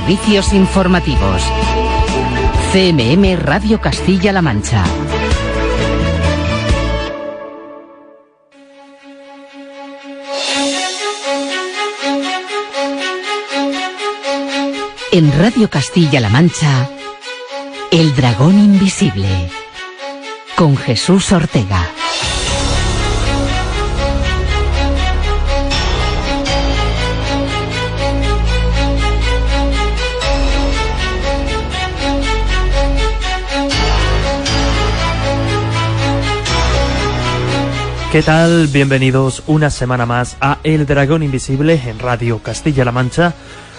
Servicios informativos. CMM Radio Castilla-La Mancha. En Radio Castilla-La Mancha, El Dragón Invisible, con Jesús Ortega. ¿Qué tal? Bienvenidos una semana más a El Dragón Invisible en Radio Castilla-La Mancha.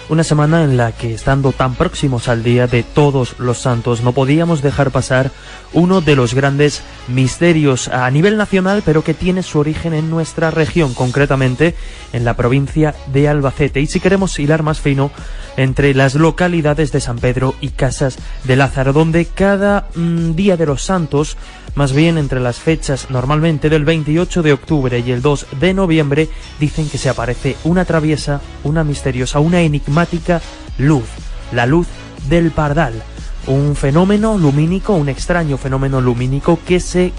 Una semana en la que, estando tan próximos al Día de Todos los Santos, no podíamos dejar pasar uno de los grandes misterios a nivel nacional, pero que tiene su origen en nuestra región, concretamente en la provincia de Albacete. Y si queremos hilar más fino, entre las localidades de San Pedro y Casas de Lázaro, donde cada Día de los Santos, más bien entre las fechas normalmente del 28 de octubre y el 2 de noviembre, dicen que se aparece una traviesa, una misteriosa, una enigmática luz, la luz del Pardal. Un fenómeno lumínico, un extraño fenómeno lumínico que se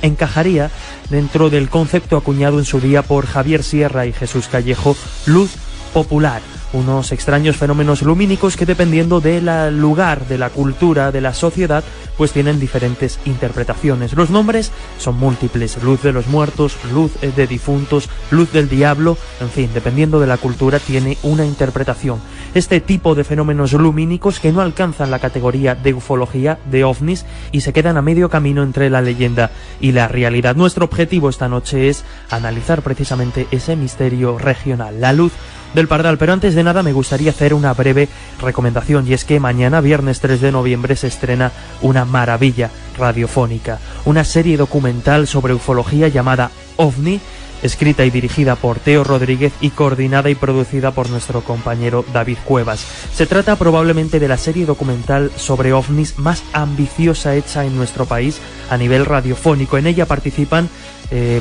encajaría dentro del concepto acuñado en su día por Javier Sierra y Jesús Callejo, luz popular. Unos extraños fenómenos lumínicos que, dependiendo del lugar, de la cultura, de la sociedad, pues tienen diferentes interpretaciones. Los nombres son múltiples: luz de los muertos, luz de difuntos, luz del diablo, en fin, dependiendo de la cultura tiene una interpretación. Este tipo de fenómenos lumínicos que no alcanzan la categoría de ufología, de ovnis, y se quedan a medio camino entre la leyenda y la realidad. Nuestro objetivo esta noche es analizar precisamente ese misterio regional, la luz del Pardal. Pero antes de nada me gustaría hacer una breve recomendación, y es que mañana, viernes 3 de noviembre, se estrena una maravilla radiofónica, una serie documental sobre ufología llamada OVNI, escrita y dirigida por Teo Rodríguez y coordinada y producida por nuestro compañero David Cuevas. Se trata probablemente de la serie documental sobre ovnis más ambiciosa hecha en nuestro país a nivel radiofónico. En ella participan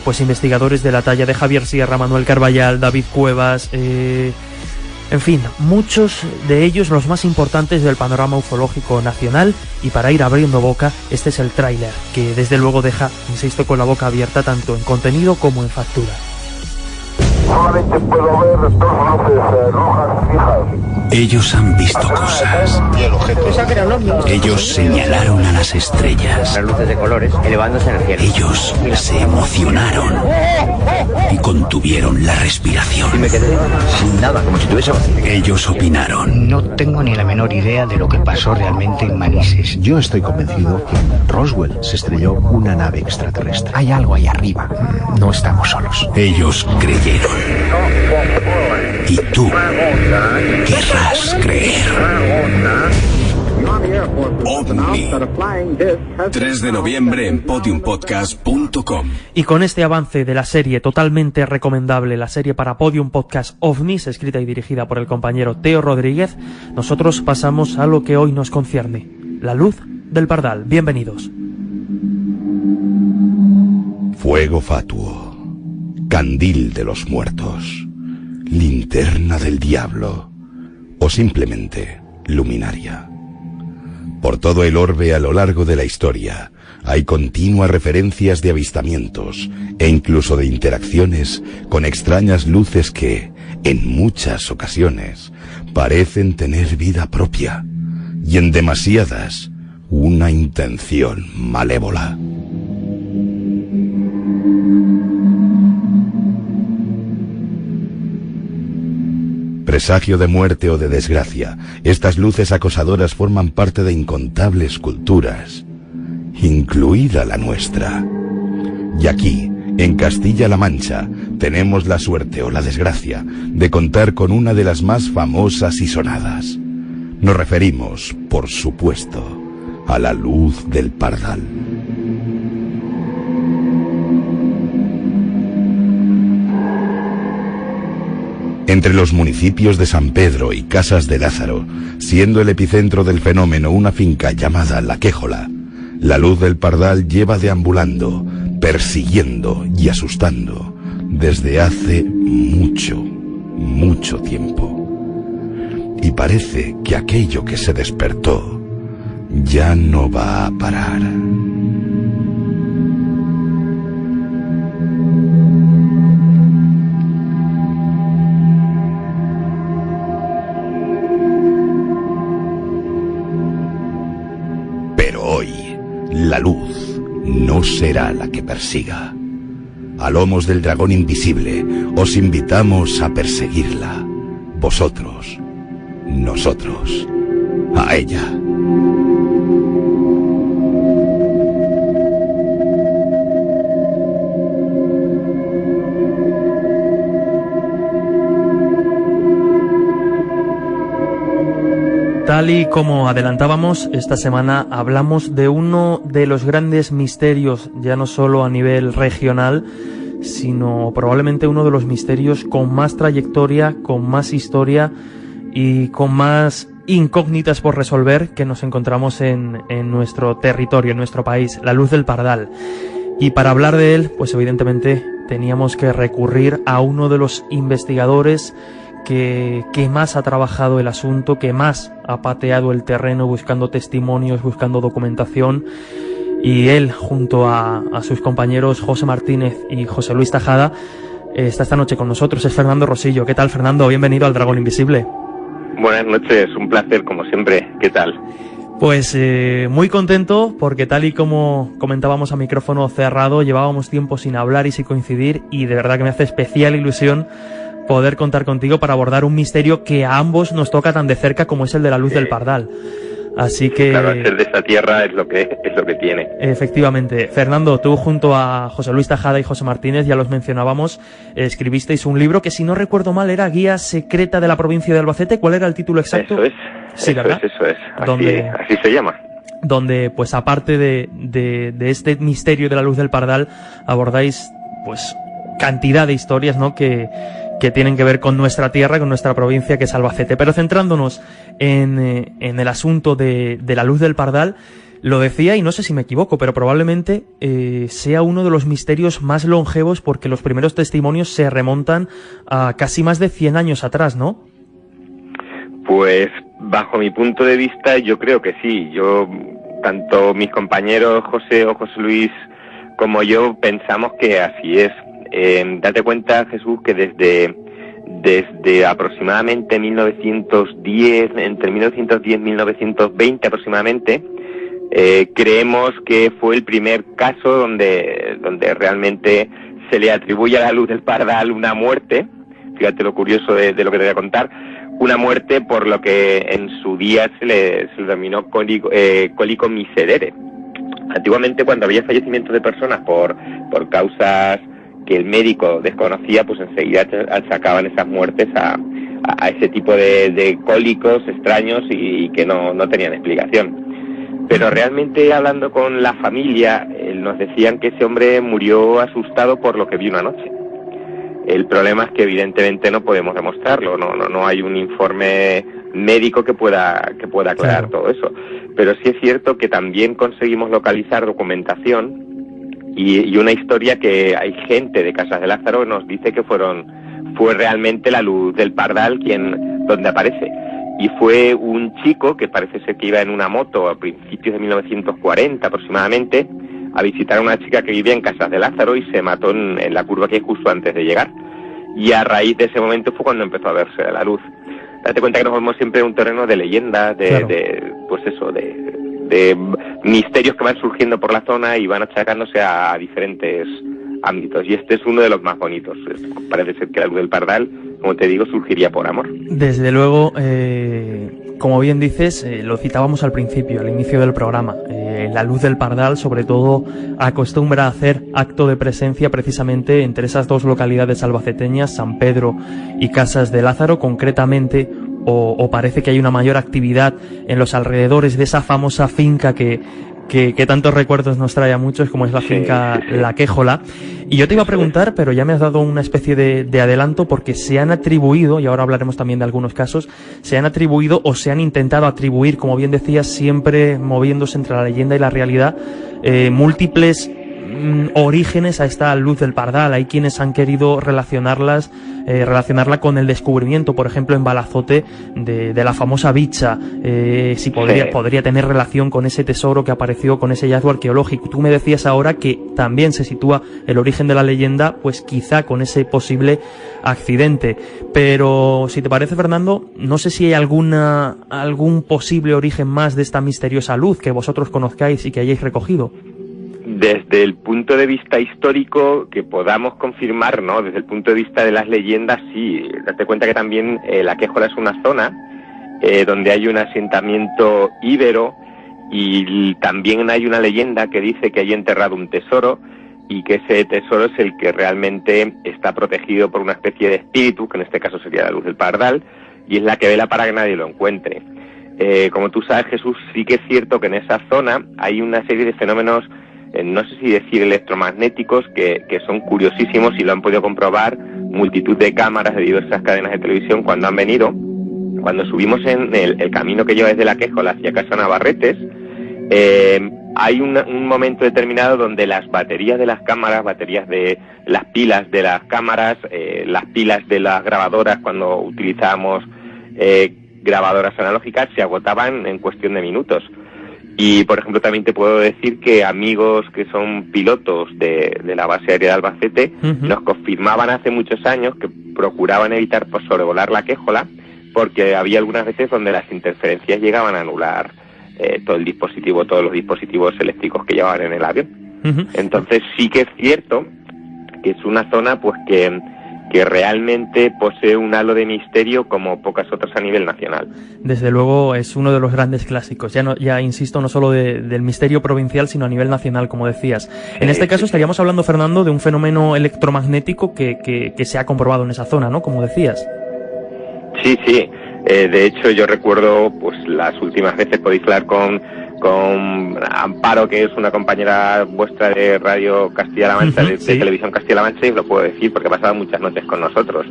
pues investigadores de la talla de Javier Sierra, Manuel Carballal, David Cuevas, en fin, muchos de ellos los más importantes del panorama ufológico nacional. Y para ir abriendo boca, este es el tráiler, que desde luego deja, insisto, con la boca abierta tanto en contenido como en factura. Solamente puedo ver dos luces rojas fijas. Ellos han visto cosas. Ellos señalaron a las estrellas. Las luces de colores elevándose en el cielo. Ellos se emocionaron y contuvieron la respiración. Y me quedé sin nada, como si tuviese vacío. Ellos opinaron. No tengo ni la menor idea de lo que pasó realmente en Manises. Yo estoy convencido que en Roswell se estrelló una nave extraterrestre. Hay algo ahí arriba. No estamos solos. Ellos creyeron. Y tú querrás creer. OVNI, 3 de noviembre en podiumpodcast.com. Y con este avance de la serie totalmente recomendable, la serie para Podium Podcast OVNIs, escrita y dirigida por el compañero Teo Rodríguez, nosotros pasamos a lo que hoy nos concierne: la luz del Pardal. Bienvenidos. Fuego fatuo, candil de los muertos, linterna del diablo o simplemente luminaria. Por todo el orbe a lo largo de la historia hay continuas referencias de avistamientos e incluso de interacciones con extrañas luces que, en muchas ocasiones, parecen tener vida propia y en demasiadas una intención malévola. Presagio de muerte o de desgracia, estas luces acosadoras forman parte de incontables culturas, incluida la nuestra. Y aquí, en Castilla-La Mancha, tenemos la suerte o la desgracia de contar con una de las más famosas y sonadas. Nos referimos, por supuesto, a la luz del Pardal. Entre los municipios de San Pedro y Casas de Lázaro, siendo el epicentro del fenómeno una finca llamada La Quéjola, la luz del Pardal lleva deambulando, persiguiendo y asustando desde hace mucho tiempo. y parece que aquello que se despertó ya no va a parar. Pero hoy, la luz no será la que persiga. A lomos del dragón invisible, os invitamos a perseguirla. Vosotros, nosotros, a ella. Tal y como adelantábamos, esta semana hablamos de uno de los grandes misterios, ya no solo a nivel regional, sino probablemente uno de los misterios con más trayectoria, con más historia y con más incógnitas por resolver que nos encontramos en nuestro territorio, en nuestro país, la Luz del Pardal. Y para hablar de él, pues evidentemente teníamos que recurrir a uno de los investigadores que más ha trabajado el asunto, que más ha pateado el terreno buscando testimonios, buscando documentación, y él, junto a sus compañeros José Martínez y José Luis Tajada, está esta noche con nosotros. Es Fernando Rosillo. ¿Qué tal, Fernando? Bienvenido al Dragón Invisible. Buenas noches, un placer como siempre. ¿Qué tal? Pues muy contento porque, tal y como comentábamos a micrófono cerrado, llevábamos tiempo sin hablar y sin coincidir, y de verdad que me hace especial ilusión poder contar contigo para abordar un misterio que a ambos nos toca tan de cerca como es el de la Luz del Pardal. Así que... Claro, ser de esta tierra es lo que tiene. Efectivamente. Fernando, tú junto a José Luis Tajada y José Martínez, ya los mencionábamos, escribisteis un libro que, si no recuerdo mal, era Guía Secreta de la Provincia de Albacete. ¿Cuál era el título exacto? Eso es. Sí, ¿verdad? Eso es. Así se llama. Donde, pues aparte de este misterio de la Luz del Pardal, abordáis pues cantidad de historias, ¿no?, que tienen que ver con nuestra tierra, con nuestra provincia, que es Albacete. Pero centrándonos en el asunto de la Luz del Pardal, lo decía, y no sé si me equivoco, pero probablemente sea uno de los misterios más longevos, porque los primeros testimonios se remontan a casi más de 100 años atrás, ¿no? Pues bajo mi punto de vista yo creo que sí. Tanto mis compañeros José Luis como yo pensamos que así es. Date cuenta, Jesús, que desde aproximadamente 1910, entre 1910 y 1920 aproximadamente, creemos que fue el primer caso donde realmente se le atribuye a la Luz del Pardal una muerte. Fíjate lo curioso de lo que te voy a contar. Una muerte por lo que en su día se le denominó cólico miserere. Antiguamente, cuando había fallecimientos de personas por causas que el médico desconocía, pues enseguida achacaban esas muertes a ese tipo de cólicos extraños y que no tenían explicación. Pero realmente, hablando con la familia, nos decían que ese hombre murió asustado por lo que vio una noche. El problema es que evidentemente no podemos demostrarlo, no hay un informe médico que pueda aclarar todo eso. Pero sí es cierto que también conseguimos localizar documentación y una historia que hay gente de Casas de Lázaro nos dice que fue realmente la Luz del Pardal donde aparece. Y fue un chico que parece ser que iba en una moto a principios de 1940 aproximadamente a visitar a una chica que vivía en Casas de Lázaro y se mató en la curva que hay justo antes de llegar. Y a raíz de ese momento fue cuando empezó a verse la luz. Date cuenta que nos movemos siempre en un terreno de leyendas, de misterios que van surgiendo por la zona y van achacándose a diferentes ámbitos. Y este es uno de los más bonitos. Parece ser que la Luz del Pardal, como te digo, surgiría por amor. Desde luego, como bien dices, lo citábamos al principio, al inicio del programa. La Luz del Pardal, sobre todo, acostumbra a hacer acto de presencia precisamente entre esas dos localidades albaceteñas, San Pedro y Casas de Lázaro, concretamente, o parece que hay una mayor actividad en los alrededores de esa famosa finca que tantos recuerdos nos trae a muchos, como es la finca La Quéjola. Y yo te iba a preguntar, pero ya me has dado una especie de adelanto, porque se han atribuido, y ahora hablaremos también de algunos casos, se han atribuido o se han intentado atribuir, como bien decías, siempre moviéndose entre la leyenda y la realidad, múltiples orígenes a esta luz del Pardal. Hay quienes han querido relacionarla con el descubrimiento, por ejemplo, en Balazote, de la famosa bicha, si podría tener relación con ese tesoro que apareció, con ese hallazgo arqueológico. Tú me decías ahora que también se sitúa el origen de la leyenda, pues quizá con ese posible accidente. Pero si te parece, Fernando, no sé si hay algún posible origen más de esta misteriosa luz que vosotros conozcáis y que hayáis recogido. Desde el punto de vista histórico, que podamos confirmar, ¿no? Desde el punto de vista de las leyendas, sí. Date cuenta que también la Quéjola es una zona donde hay un asentamiento íbero, y también hay una leyenda que dice que hay enterrado un tesoro, y que ese tesoro es el que realmente está protegido por una especie de espíritu, que en este caso sería la luz del Pardal, y es la que vela para que nadie lo encuentre. Como tú sabes, Jesús, sí que es cierto que en esa zona hay una serie de fenómenos, no sé si decir electromagnéticos, que son curiosísimos, y lo han podido comprobar multitud de cámaras de diversas cadenas de televisión cuando han venido. Cuando subimos en el camino que lleva desde la Quéjola hacia Casa Navarretes, hay un momento determinado donde las baterías de las cámaras, baterías de las pilas de las cámaras, las pilas de las grabadoras cuando utilizábamos grabadoras analógicas, se agotaban en cuestión de minutos. Y, por ejemplo, también te puedo decir que amigos que son pilotos de la base aérea de Albacete nos confirmaban hace muchos años que procuraban evitar sobrevolar la Quéjola, porque había algunas veces donde las interferencias llegaban a anular todos los dispositivos eléctricos que llevaban en el avión. Entonces sí que es cierto que es una zona pues que realmente posee un halo de misterio como pocas otras a nivel nacional. Desde luego es uno de los grandes clásicos, ya insisto, no solo del misterio provincial, sino a nivel nacional, como decías. En este caso estaríamos hablando, Fernando, de un fenómeno electromagnético que se ha comprobado en esa zona, ¿no? Como decías. Sí. De hecho, yo recuerdo pues las últimas veces, podéis hablar con Amparo, que es una compañera vuestra de Radio Castilla-La Mancha, de Televisión Castilla-La Mancha, y os lo puedo decir porque ha pasado muchas noches con nosotros.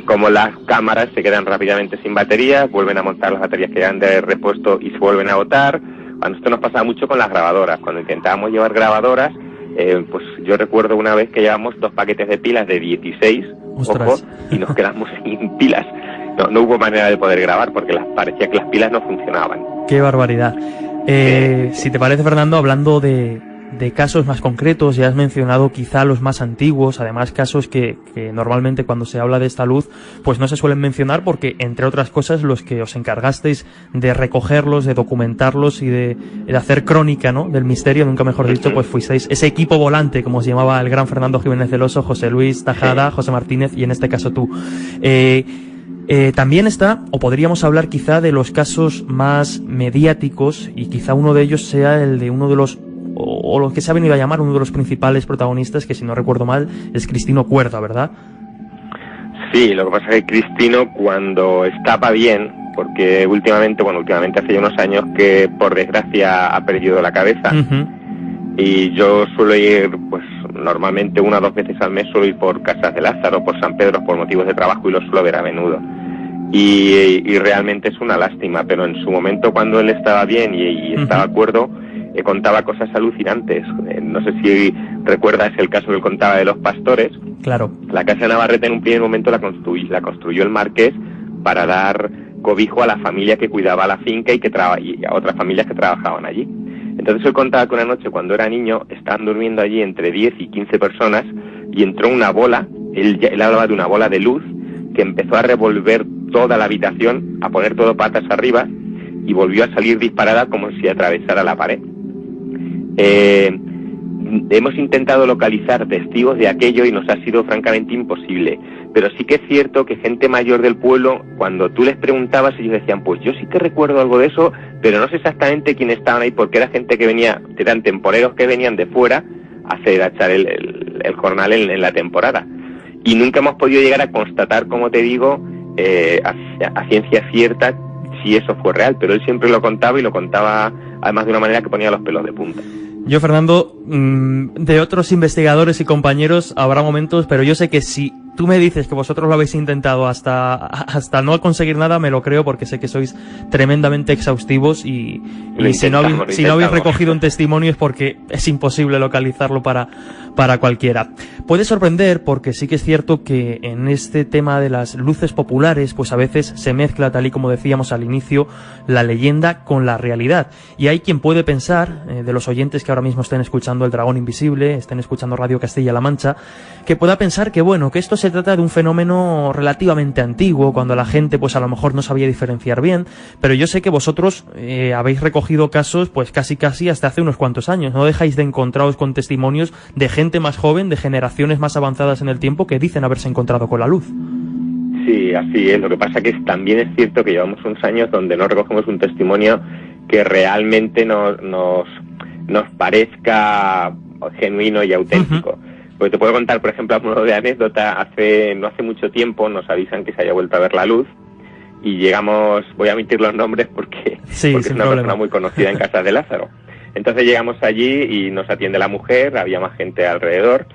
Como las cámaras se quedan rápidamente sin baterías, vuelven a montar las baterías que llevan de repuesto y se vuelven a agotar. Cuando esto nos pasaba mucho con las grabadoras, cuando intentábamos llevar grabadoras, pues yo recuerdo una vez que llevamos 2 paquetes de pilas de 16, ojo, y nos quedamos sin pilas. No hubo manera de poder grabar porque parecía que las pilas no funcionaban. ¡Qué barbaridad! Si te parece, Fernando, hablando de casos más concretos, ya has mencionado quizá los más antiguos, además casos que normalmente cuando se habla de esta luz pues no se suelen mencionar porque, entre otras cosas, los que os encargasteis de recogerlos, de documentarlos y de hacer crónica, ¿no?, del misterio, nunca mejor dicho, pues fuisteis ese equipo volante, como se llamaba el gran Fernando Jiménez del Oso, José Luis Tajada, José Martínez y en este caso tú. También está, o podríamos hablar quizá de los casos más mediáticos, y quizá uno de ellos sea el de uno de los, o lo que se ha venido a llamar uno de los principales protagonistas, que si no recuerdo mal es Cristino Cuerda, ¿verdad? Sí, lo que pasa es que Cristino, cuando estaba bien, porque últimamente hace ya unos años que por desgracia ha perdido la cabeza, y yo suelo ir, pues normalmente 1 o 2 veces al mes suelo ir por Casas de Lázaro, por San Pedro, por motivos de trabajo, y lo suelo ver a menudo. Y realmente es una lástima, pero en su momento, cuando él estaba bien y estaba cuerdo, contaba cosas alucinantes. No sé si recuerdas el caso que él contaba de los pastores. Claro. La casa de Navarrete en un primer momento la construyó el marqués para dar cobijo a la familia que cuidaba la finca y a otras familias que trabajaban allí. Entonces él contaba que una noche, cuando era niño, estaban durmiendo allí entre 10 y 15 personas y entró una bola, él hablaba de una bola de luz que empezó a revolver toda la habitación, a poner todo patas arriba, y volvió a salir disparada como si atravesara la pared. Hemos intentado localizar testigos de aquello y nos ha sido francamente imposible, pero sí que es cierto que gente mayor del pueblo, cuando tú les preguntabas, ellos decían, pues yo sí que recuerdo algo de eso, pero no sé exactamente quién estaban ahí, porque era gente que venía, eran temporeros que venían de fuera a echar el jornal en la temporada. Y nunca hemos podido llegar a constatar, como te digo, a ciencia cierta si eso fue real, pero él siempre lo contaba, y lo contaba además de una manera que ponía los pelos de punta. Yo, Fernando, de otros investigadores y compañeros habrá momentos, pero yo sé que si tú me dices que vosotros lo habéis intentado hasta no conseguir nada, me lo creo, porque sé que sois tremendamente exhaustivos y si no habéis recogido un testimonio es porque es imposible localizarlo para cualquiera. Puede sorprender porque sí que es cierto que en este tema de las luces populares, pues a veces se mezcla, tal y como decíamos al inicio, la leyenda con la realidad. Y hay quien puede pensar, de los oyentes que ahora mismo estén escuchando El Dragón Invisible, estén escuchando Radio Castilla-La Mancha, que pueda pensar que bueno, que esto se trata de un fenómeno relativamente antiguo, cuando la gente pues a lo mejor no sabía diferenciar bien, pero yo sé que vosotros habéis recogido casos pues casi hasta hace unos cuantos años. No dejáis de encontraros con testimonios de gente más joven, de generaciones más avanzadas en el tiempo, que dicen haberse encontrado con la luz. Sí, así es. Lo que pasa que también es cierto que llevamos unos años donde no recogemos un testimonio que realmente nos parezca genuino y auténtico. Pues te puedo contar, por ejemplo, a modo de anécdota, no hace mucho tiempo nos avisan que se haya vuelto a ver la luz y llegamos, voy a omitir los nombres porque es una persona muy conocida en Casa de Lázaro. Entonces llegamos allí y nos atiende la mujer, había más gente alrededor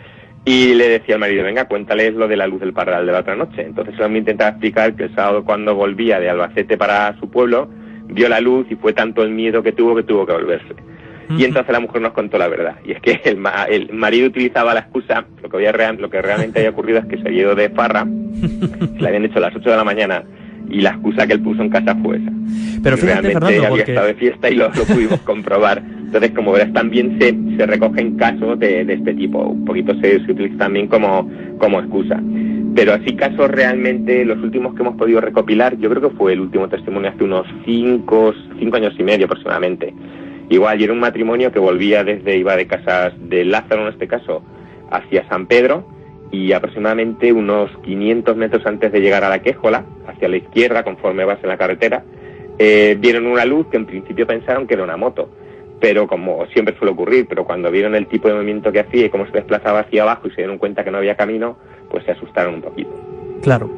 y le decía al marido, venga, cuéntales lo de la luz del Pardal de la otra noche. Entonces él me intentaba explicar que el sábado, cuando volvía de Albacete para su pueblo, vio la luz y fue tanto el miedo que tuvo que volverse. Y entonces la mujer nos contó la verdad, y es que el marido utilizaba la excusa, lo que realmente había ocurrido es que se había ido de farra, se le habían hecho a las 8 de la mañana, y la excusa que él puso en casa fue esa. Pero fíjate, realmente Fernando, había estado de fiesta y lo pudimos comprobar. Entonces, como verás, también se recogen casos de este tipo, un poquito se utiliza también como excusa. Pero así casos realmente, los últimos que hemos podido recopilar, yo creo que fue el último testimonio hace unos 5 años y medio aproximadamente. Igual, y era un matrimonio que iba de Casas de Lázaro, en este caso, hacia San Pedro, y aproximadamente unos 500 metros antes de llegar a la Quéjola, hacia la izquierda, conforme vas en la carretera, vieron una luz que en principio pensaron que era una moto, pero como siempre suele ocurrir, pero cuando vieron el tipo de movimiento que hacía y cómo se desplazaba hacia abajo y se dieron cuenta que no había camino, pues se asustaron un poquito. Claro,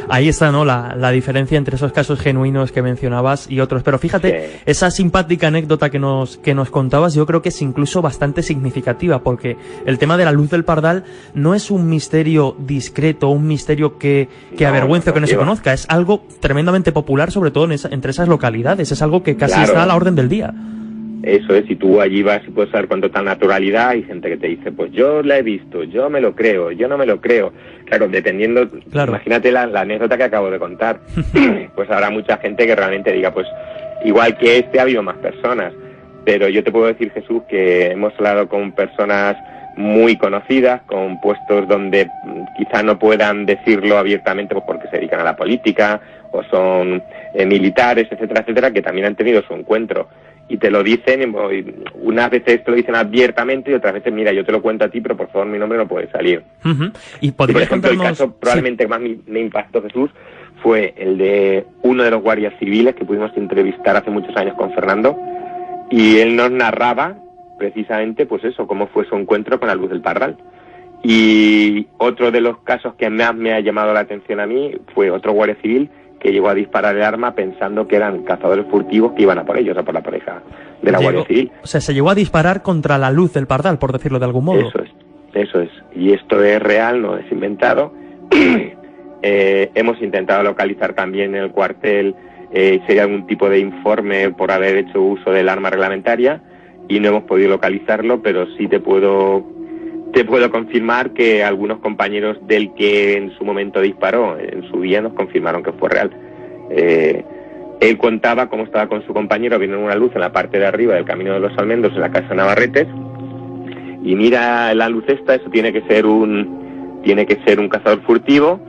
ahí está, ¿no?, la diferencia entre esos casos genuinos que mencionabas y otros. Pero fíjate, sí, esa simpática anécdota que nos contabas, yo creo que es incluso bastante significativa, porque el tema de la luz del Pardal no es un misterio discreto, un misterio que avergüence o que no se conozca, es algo tremendamente popular, sobre todo entre esas localidades, es algo que casi está a la orden del día. Eso es, si tú allí vas y puedes saber con total naturalidad, hay gente que te dice, pues yo la he visto, yo me lo creo, yo no me lo creo. Claro, dependiendo, imagínate la anécdota que acabo de contar, pues habrá mucha gente que realmente diga, pues igual que ha habido más personas. Pero yo te puedo decir, Jesús, que hemos hablado con personas muy conocidas, con puestos donde quizá no puedan decirlo abiertamente pues porque se dedican a la política o son militares, etcétera, que también han tenido su encuentro. Y te lo dicen, unas veces te lo dicen abiertamente y otras veces, mira, yo te lo cuento a ti, pero por favor mi nombre no puede salir. Y por ejemplo, el caso probablemente más me impactó, Jesús, fue el de uno de los guardias civiles que pudimos entrevistar hace muchos años con Fernando, y él nos narraba precisamente, pues eso, cómo fue su encuentro con la luz del Pardal. Y otro de los casos que más me ha llamado la atención a mí fue otro guardia civil que llegó a disparar el arma pensando que eran cazadores furtivos que iban a por ellos, a por la pareja de la Guardia Civil. O sea, se llegó a disparar contra la luz del Pardal, por decirlo de algún modo. Eso es. Y esto es real, no es inventado. Hemos intentado localizar también en el cuartel si hay algún tipo de informe por haber hecho uso del arma reglamentaria y no hemos podido localizarlo, pero sí te puedo confirmar que algunos compañeros del que en su momento disparó, en su día nos confirmaron que fue real. Él contaba cómo estaba con su compañero, viendo una luz en la parte de arriba del Camino de los Almendros, en la casa Navarretes, y mira la luz esta, eso tiene que ser un cazador furtivo,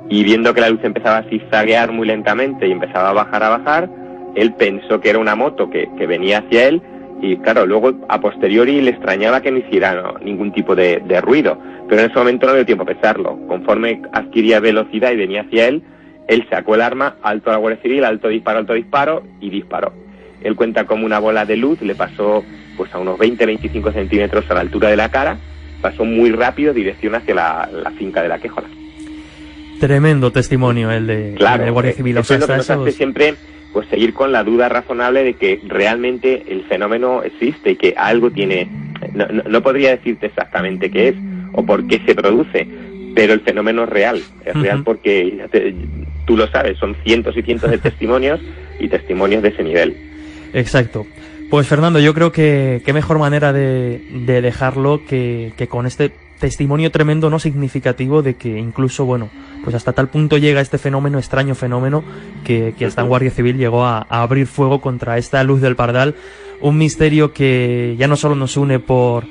y viendo que la luz empezaba a zigzaguear muy lentamente y empezaba a bajar, él pensó que era una moto que venía hacia él. Y claro, luego a posteriori le extrañaba que no hiciera ningún tipo de ruido, pero en ese momento no dio tiempo a pensarlo. Conforme adquiría velocidad y venía hacia él sacó el arma, alto a la Guardia Civil, alto disparo y disparó. Él cuenta como una bola de luz le pasó pues a unos 20-25 centímetros a la altura de la cara, pasó muy rápido, dirección hacia la finca de la Quéjola. Tremendo testimonio el de Guardia Civil. Eso es lo que nos hace siempre pues seguir con la duda razonable de que realmente el fenómeno existe y que algo tiene. No podría decirte exactamente qué es o por qué se produce, pero el fenómeno es real porque tú lo sabes, son cientos y cientos de testimonios y testimonios de ese nivel. Exacto. Pues Fernando, yo creo que qué mejor manera de dejarlo que con este testimonio tremendo, no significativo, de que incluso, bueno, pues hasta tal punto llega este fenómeno, extraño fenómeno, que hasta en Guardia Civil llegó a abrir fuego contra esta luz del Pardal, un misterio que ya no solo nos une por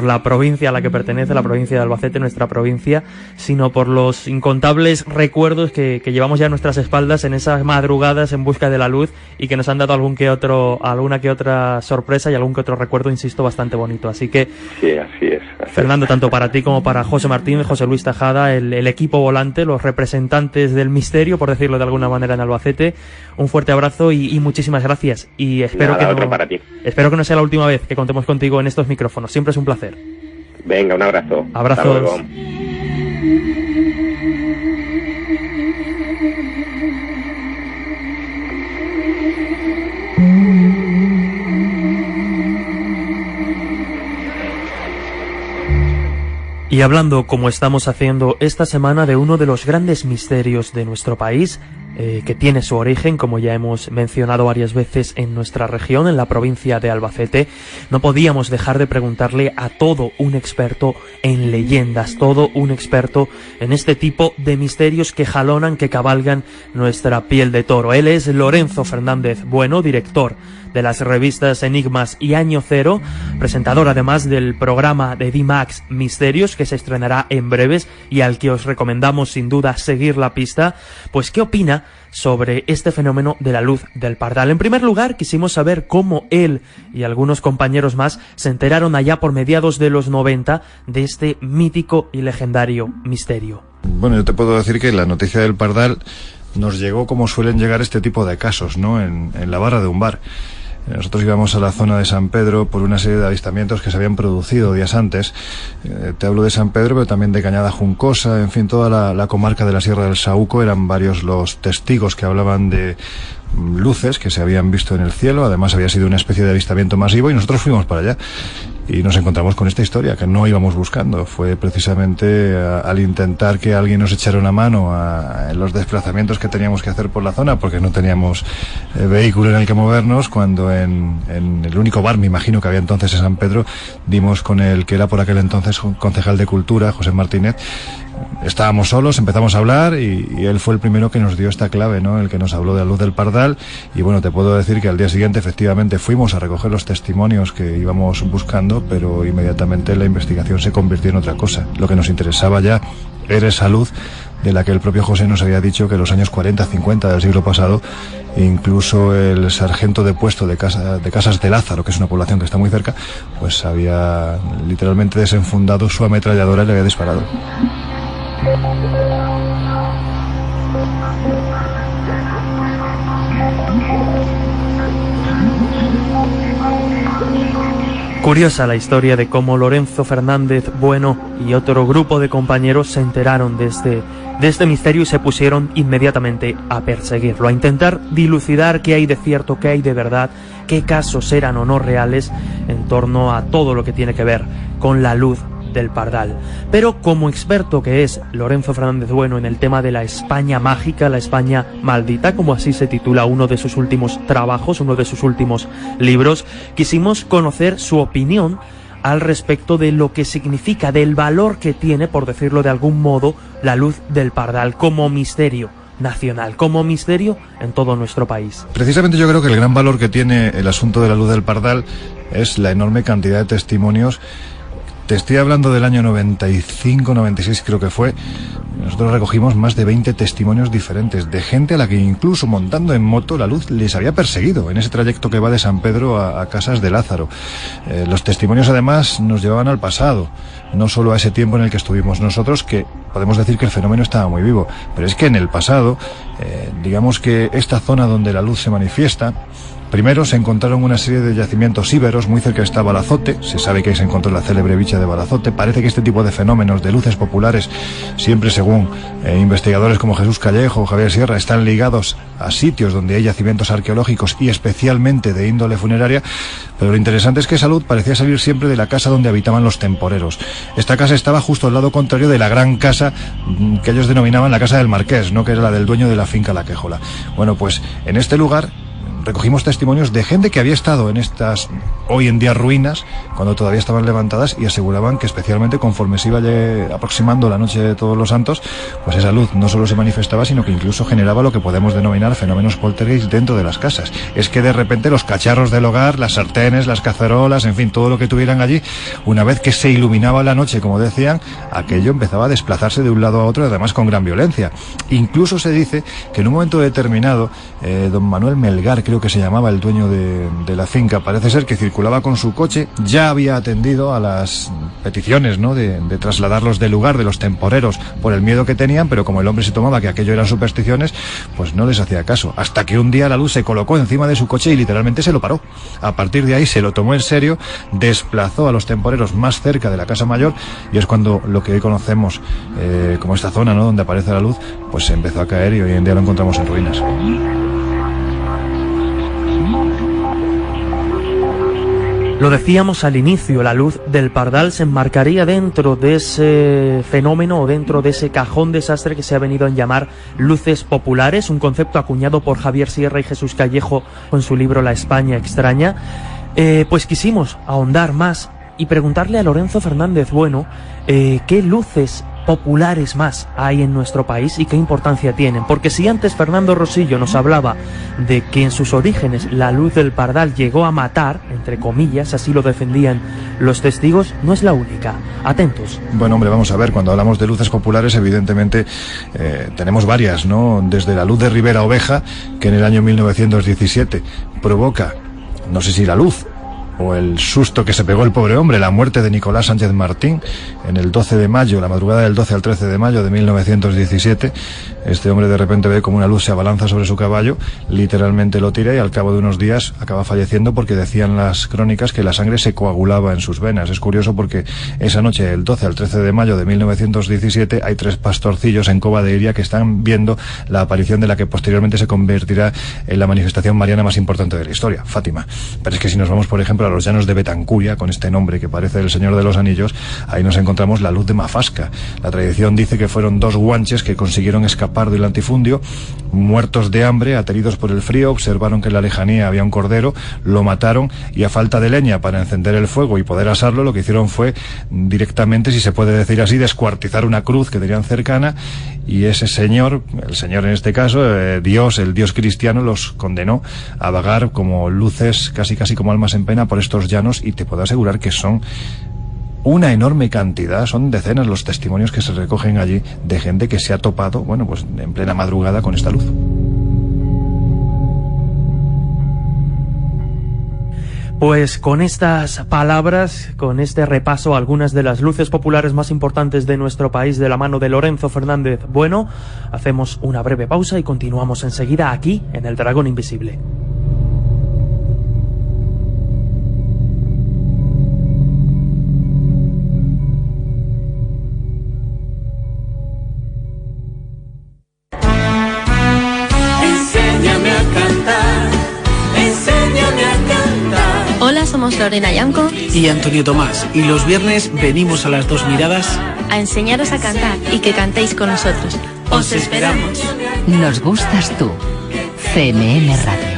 la provincia a la que pertenece, la provincia de Albacete, nuestra provincia, sino por los incontables recuerdos que llevamos ya a nuestras espaldas en esas madrugadas en busca de la luz y que nos han dado alguna que otra sorpresa y algún que otro recuerdo, insisto, bastante bonito. Así que, sí, así es. Fernando, tanto para ti como para José Martín, José Luis Tajada, el equipo volante, los representantes del misterio, por decirlo de alguna manera, en Albacete, un fuerte abrazo y muchísimas gracias. Y espero que no sea la última vez que contemos contigo en estos micrófonos. Siempre es un placer. Venga, un abrazo. Abrazos. Y hablando, como estamos haciendo esta semana, de uno de los grandes misterios de nuestro país, que tiene su origen, como ya hemos mencionado varias veces, en nuestra región, en la provincia de Albacete, no podíamos dejar de preguntarle a todo un experto en leyendas, todo un experto en este tipo de misterios que jalonan, que cabalgan nuestra piel de toro. Él es Lorenzo Fernández Bueno, director de las revistas Enigmas y Año Cero, presentador además del programa de D-Max Misterios, que se estrenará en breves y al que os recomendamos sin duda seguir la pista. Pues, ¿qué opina sobre este fenómeno de la luz del Pardal? En primer lugar, quisimos saber cómo él y algunos compañeros más se enteraron allá por mediados de los 90 de este mítico y legendario misterio. Bueno, yo te puedo decir que la noticia del Pardal nos llegó como suelen llegar este tipo de casos, ¿no? En la barra de un bar. Nosotros íbamos a la zona de San Pedro por una serie de avistamientos que se habían producido días antes. Te hablo de San Pedro, pero también de Cañada Juncosa, en fin, toda la comarca de la Sierra del Saúco. Eran varios los testigos que hablaban de luces que se habían visto en el cielo. Además había sido una especie de avistamiento masivo y nosotros fuimos para allá y nos encontramos con esta historia que no íbamos buscando. Fue precisamente al intentar que alguien nos echara una mano en los desplazamientos que teníamos que hacer por la zona, porque no teníamos vehículo en el que movernos, cuando en el único bar, me imagino, que había entonces en San Pedro, dimos con el que era por aquel entonces concejal de Cultura, José Martínez. Estábamos solos, empezamos a hablar y él fue el primero que nos dio esta clave, ¿no? El que nos habló de la luz del Pardal. Y bueno, te puedo decir que al día siguiente efectivamente fuimos a recoger los testimonios que íbamos buscando, pero inmediatamente la investigación se convirtió en otra cosa. Lo que nos interesaba ya era esa luz de la que el propio José nos había dicho que en los años 40-50 del siglo pasado, incluso el sargento de puesto de Casas de Lázaro, que es una población que está muy cerca, pues había literalmente desenfundado su ametralladora y le había disparado. Curiosa la historia de cómo Lorenzo Fernández Bueno y otro grupo de compañeros se enteraron de este misterio y se pusieron inmediatamente a perseguirlo, a intentar dilucidar qué hay de cierto, qué hay de verdad, qué casos eran o no reales en torno a todo lo que tiene que ver con la luz del Pardal. Pero como experto que es Lorenzo Fernández Bueno en el tema de la España mágica, la España maldita, como así se titula uno de sus últimos trabajos, uno de sus últimos libros, quisimos conocer su opinión al respecto de lo que significa, del valor que tiene, por decirlo de algún modo, la luz del Pardal como misterio nacional, como misterio en todo nuestro país. Precisamente yo creo que el gran valor que tiene el asunto de la luz del Pardal es la enorme cantidad de testimonios. Te estoy hablando del año 95, 96 creo que fue. Nosotros recogimos más de 20 testimonios diferentes de gente a la que incluso montando en moto la luz les había perseguido en ese trayecto que va de San Pedro a Casas de Lázaro. Los testimonios además nos llevaban al pasado, no solo a ese tiempo en el que estuvimos nosotros, que podemos decir que el fenómeno estaba muy vivo, pero es que en el pasado, digamos que esta zona donde la luz se manifiesta Primero se encontraron una serie de yacimientos íberos muy cerca de Balazote. Se sabe que ahí se encontró la célebre bicha de Balazote. Parece que este tipo de fenómenos de luces populares, siempre según investigadores como Jesús Callejo o Javier Sierra, están ligados a sitios donde hay yacimientos arqueológicos y especialmente de índole funeraria. Pero lo interesante es que esa luz parecía salir siempre de la casa donde habitaban los temporeros. Esta casa estaba justo al lado contrario de la gran casa que ellos denominaban la casa del marqués, ¿no?, que era la del dueño de la finca La Quejola. Bueno, pues en este lugar recogimos testimonios de gente que había estado en estas hoy en día ruinas cuando todavía estaban levantadas y aseguraban que especialmente conforme se iba aproximando la noche de Todos los Santos, pues esa luz no solo se manifestaba, sino que incluso generaba lo que podemos denominar fenómenos poltergeist dentro de las casas. Es que de repente los cacharros del hogar, las sartenes, las cacerolas, en fin, todo lo que tuvieran allí, una vez que se iluminaba la noche, como decían, aquello empezaba a desplazarse de un lado a otro, además con gran violencia. Incluso se dice que en un momento determinado, don Manuel Melgar, creo que se llamaba el dueño de la finca, parece ser que circulaba con su coche, ya había atendido a las peticiones, ¿no?, de trasladarlos del lugar de los temporeros por el miedo que tenían, pero como el hombre se tomaba que aquello eran supersticiones, pues no les hacía caso, hasta que un día la luz se colocó encima de su coche y literalmente se lo paró. A partir de ahí se lo tomó en serio, desplazó a los temporeros más cerca de la casa mayor, y es cuando lo que hoy conocemos como esta zona, ¿no?, donde aparece la luz, pues se empezó a caer y hoy en día lo encontramos en ruinas. Lo decíamos al inicio, la luz del Pardal se enmarcaría dentro de ese fenómeno o dentro de ese cajón desastre que se ha venido a llamar luces populares, un concepto acuñado por Javier Sierra y Jesús Callejo con su libro La España extraña. Pues quisimos ahondar más y preguntarle a Lorenzo Fernández Bueno qué luces populares más hay en nuestro país y qué importancia tienen, porque si antes Fernando Rosillo nos hablaba de que en sus orígenes la luz del Pardal llegó a matar, entre comillas, así lo defendían los testigos, no es la única. Atentos. Bueno, hombre, vamos a ver, cuando hablamos de luces populares, evidentemente tenemos varias, ¿no? Desde la luz de Rivera Oveja, que en el año 1917 provoca, no sé si la luz o el susto que se pegó el pobre hombre, la muerte de Nicolás Sánchez Martín en el 12 de mayo, la madrugada del 12 al 13 de mayo de 1917. Este hombre de repente ve como una luz se abalanza sobre su caballo, literalmente lo tira y al cabo de unos días acaba falleciendo porque decían las crónicas que la sangre se coagulaba en sus venas. Es curioso porque esa noche, del 12 al 13 de mayo de 1917, hay 3 pastorcillos en Cova de Iria que están viendo la aparición de la que posteriormente se convertirá en la manifestación mariana más importante de la historia, Fátima. Pero es que si nos vamos, por ejemplo, a los llanos de Betancuria, con este nombre que parece el Señor de los Anillos, ahí nos encontramos la luz de Mafasca. La tradición dice que fueron 2 guanches que consiguieron escapar del latifundio, muertos de hambre, ateridos por el frío, observaron que en la lejanía había un cordero, lo mataron y a falta de leña para encender el fuego y poder asarlo, lo que hicieron fue directamente, si se puede decir así, descuartizar una cruz que tenían cercana, y ese señor, el señor en este caso, Dios, el Dios cristiano, los condenó a vagar como luces, casi como almas en pena por estos llanos, y te puedo asegurar que son una enorme cantidad, son decenas los testimonios que se recogen allí de gente que se ha topado, bueno, pues en plena madrugada con esta luz. Pues con estas palabras, con este repaso a algunas de las luces populares más importantes de nuestro país de la mano de Lorenzo Fernández Bueno, hacemos una breve pausa y continuamos enseguida aquí en El Dragón Invisible. Hola, somos Lorena Yanco y Antonio Tomás, y los viernes venimos a las 2 miradas a enseñaros a cantar y que cantéis con nosotros. ¡Os esperamos! Nos gustas tú. CMM Radio.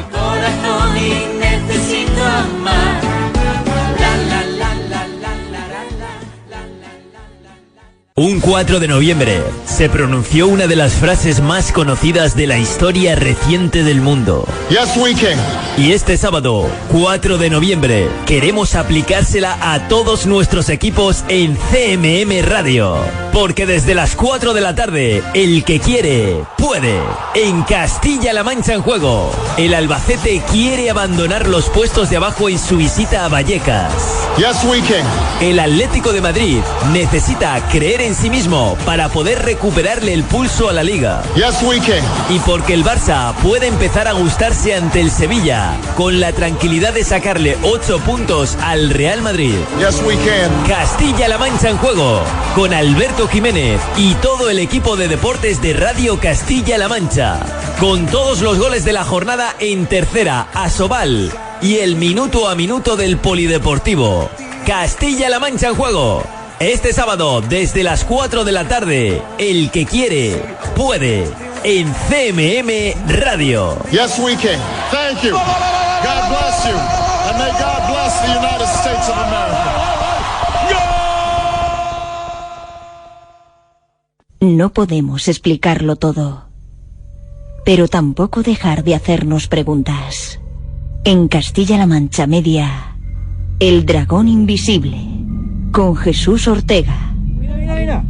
Un 4 de noviembre se pronunció una de las frases más conocidas de la historia reciente del mundo. Yes, we can. Y este sábado, 4 de noviembre, queremos aplicársela a todos nuestros equipos en CMM Radio. Porque desde las 4 de la tarde, el que quiere, puede. En Castilla-La Mancha en juego, el Albacete quiere abandonar los puestos de abajo en su visita a Vallecas. Yes, we can. El Atlético de Madrid necesita creer en sí mismo mismo para poder recuperarle el pulso a la Liga. Yes, we can. Y porque el Barça puede empezar a gustarse ante el Sevilla con la tranquilidad de sacarle 8 puntos al Real Madrid. Yes, we can. Castilla-La Mancha en juego con Alberto Jiménez y todo el equipo de deportes de Radio Castilla-La Mancha, con todos los goles de la jornada en Tercera, Asobal y el minuto a minuto del Polideportivo. Castilla-La Mancha en juego. Este sábado, desde las 4 de la tarde, el que quiere, puede, en CMM Radio. Yes, we can. Thank you. God bless you. And may God bless the United States of America. No podemos explicarlo todo, pero tampoco dejar de hacernos preguntas. En Castilla-La Mancha Media, El Dragón Invisible, con Jesús Ortega. Mira.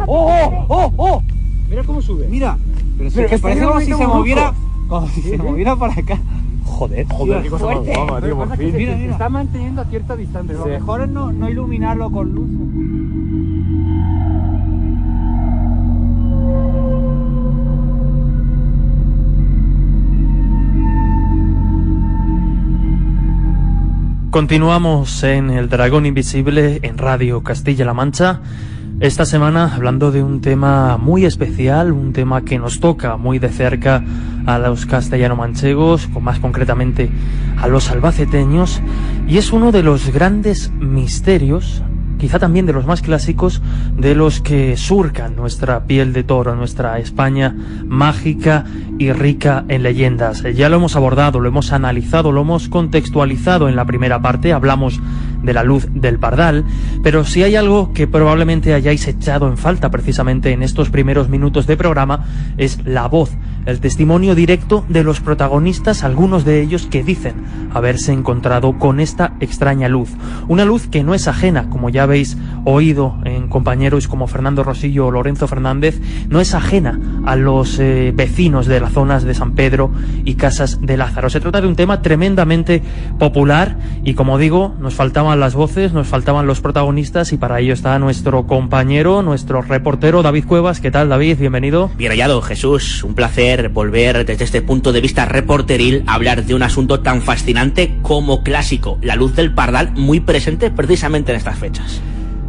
¡Oh! Mira cómo sube. Mira. Pero si es que parece como si se moviera. Como si se moviera para acá. Joder, qué cosa más guapa, tío, por fin. Mira. Está manteniendo a cierta distancia. Lo mejor es no iluminarlo con luz. Continuamos en El Dragón Invisible en Radio Castilla-La Mancha. Esta semana hablando de un tema muy especial, un tema que nos toca muy de cerca a los castellano-manchegos, más concretamente a los albaceteños, y es uno de los grandes misterios, quizá también de los más clásicos, de los que surcan nuestra piel de toro, nuestra España mágica y rica en leyendas. Ya lo hemos abordado, lo hemos analizado, lo hemos contextualizado en la primera parte, hablamos de la luz del Pardal, pero si hay algo que probablemente hayáis echado en falta precisamente en estos primeros minutos de programa, es la voz, el testimonio directo de los protagonistas, algunos de ellos que dicen haberse encontrado con esta extraña luz. Una luz que no es ajena, como ya habéis oído en compañeros como Fernando Rosillo o Lorenzo Fernández, no es ajena a los vecinos de las zonas de San Pedro y Casas de Lázaro. Se trata de un tema tremendamente popular y, como digo, nos faltaban las voces, nos faltaban los protagonistas, y para ello está nuestro compañero, nuestro reportero David Cuevas. ¿Qué tal, David? Bienvenido. Bien hallado, Jesús. Un placer volver desde este punto de vista reporteril a hablar de un asunto tan fascinante como clásico, la luz del Pardal, muy presente precisamente en estas fechas.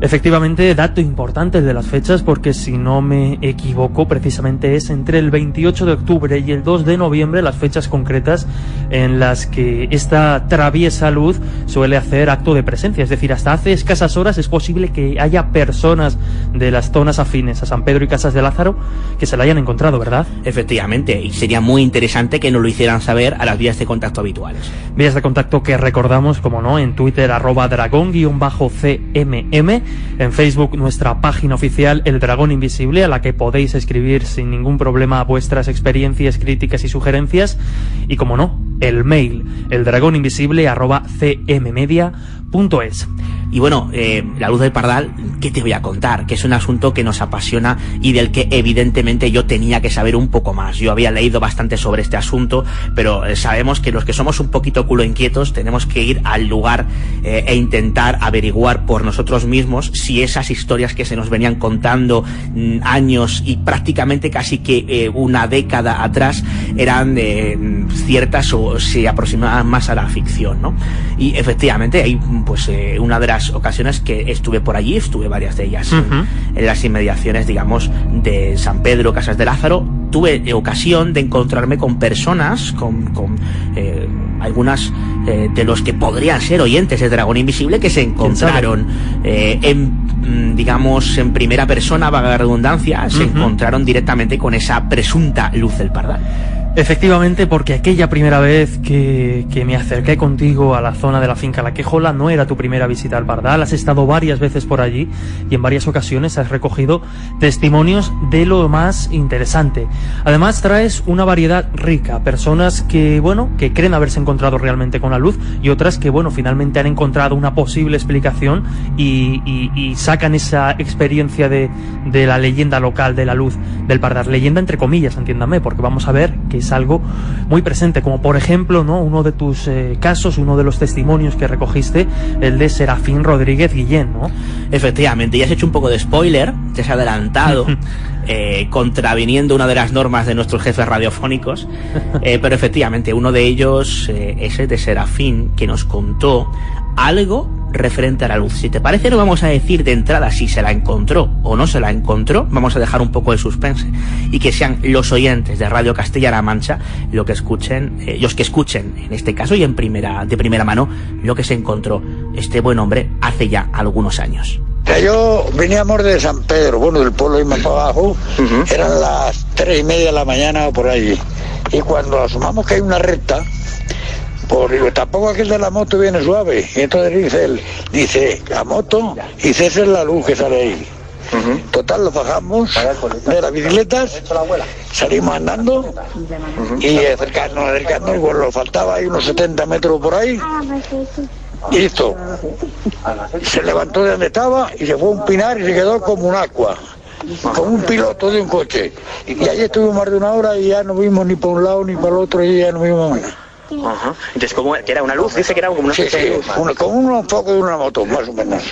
Efectivamente, dato importante de las fechas, porque si no me equivoco, precisamente es entre el 28 de octubre y el 2 de noviembre las fechas concretas en las que esta traviesa luz suele hacer acto de presencia. Es decir, hasta hace escasas horas es posible que haya personas de las zonas afines a San Pedro y Casas de Lázaro que se la hayan encontrado, ¿verdad? Efectivamente, y sería muy interesante que nos lo hicieran saber a las vías de contacto habituales. Vías de contacto que recordamos, como no, en Twitter @dragón_cmm, en Facebook nuestra página oficial El Dragón Invisible, a la que podéis escribir sin ningún problema vuestras experiencias, críticas y sugerencias, y como no, el mail eldragoninvisible@cmmedia.es. Y bueno, la luz del Pardal, ¿qué te voy a contar? Que es un asunto que nos apasiona y del que evidentemente yo tenía que saber un poco más. Yo había leído bastante sobre este asunto, pero sabemos que los que somos un poquito culo inquietos tenemos que ir al lugar e intentar averiguar por nosotros mismos si esas historias que se nos venían contando años y prácticamente casi que una década atrás eran ciertas o se aproximaban más a la ficción, ¿no? Y efectivamente hay pues una de las ocasiones que estuve por allí, estuve varias de ellas en las inmediaciones, digamos, de San Pedro, Casas de Lázaro. Tuve ocasión de encontrarme con personas, con algunas de los que podrían ser oyentes de Dragón Invisible, que se encontraron digamos, en primera persona, vaga redundancia, se encontraron directamente con esa presunta luz del Pardal. Efectivamente, porque aquella primera vez que me acerqué contigo a la zona de la finca La Quejola no era tu primera visita al Pardal. Has estado varias veces por allí y en varias ocasiones has recogido testimonios de lo más interesante. Además traes una variedad rica, personas que, bueno, que creen haberse encontrado realmente con la luz, y otras que, bueno, finalmente han encontrado una posible explicación y sacan esa experiencia de la leyenda local de la luz del Pardal. Leyenda entre comillas, entiéndame, porque vamos a ver que es algo muy presente, como por ejemplo, ¿no?, uno de tus casos, uno de los testimonios que recogiste, el de Serafín Rodríguez Guillén, ¿no? Efectivamente, ya has hecho un poco de spoiler, te has adelantado, contraviniendo una de las normas de nuestros jefes radiofónicos, pero efectivamente uno de ellos es el de Serafín, que nos contó algo referente a la luz. Si te parece, no vamos a decir de entrada si se la encontró o no se la encontró, vamos a dejar un poco de suspense y que sean los oyentes de Radio Castilla-La Mancha los que escuchen en este caso y de primera mano lo que se encontró este buen hombre hace ya algunos años. Yo veníamos de San Pedro, bueno, del pueblo y más para abajo, eran las 3:30 de la mañana o por allí, y cuando asomamos que hay una recta, pues digo, tampoco aquel de la moto viene suave, y entonces dice él, la moto, y esa es la luz que sale ahí. Total, lo bajamos de las bicicletas, salimos andando y acercando, pues nos faltaba ahí unos 70 metros por ahí, y listo. Se levantó de donde estaba y se fue a un pinar y se quedó como un agua, como un piloto de un coche. Y allí estuvimos más de una hora y ya no vimos ni por un lado ni por el otro, y ya no vimos nada. Ajá. Entonces, ¿cómo que era una luz? Dice que era como una sí, como un foco de una moto, más o menos.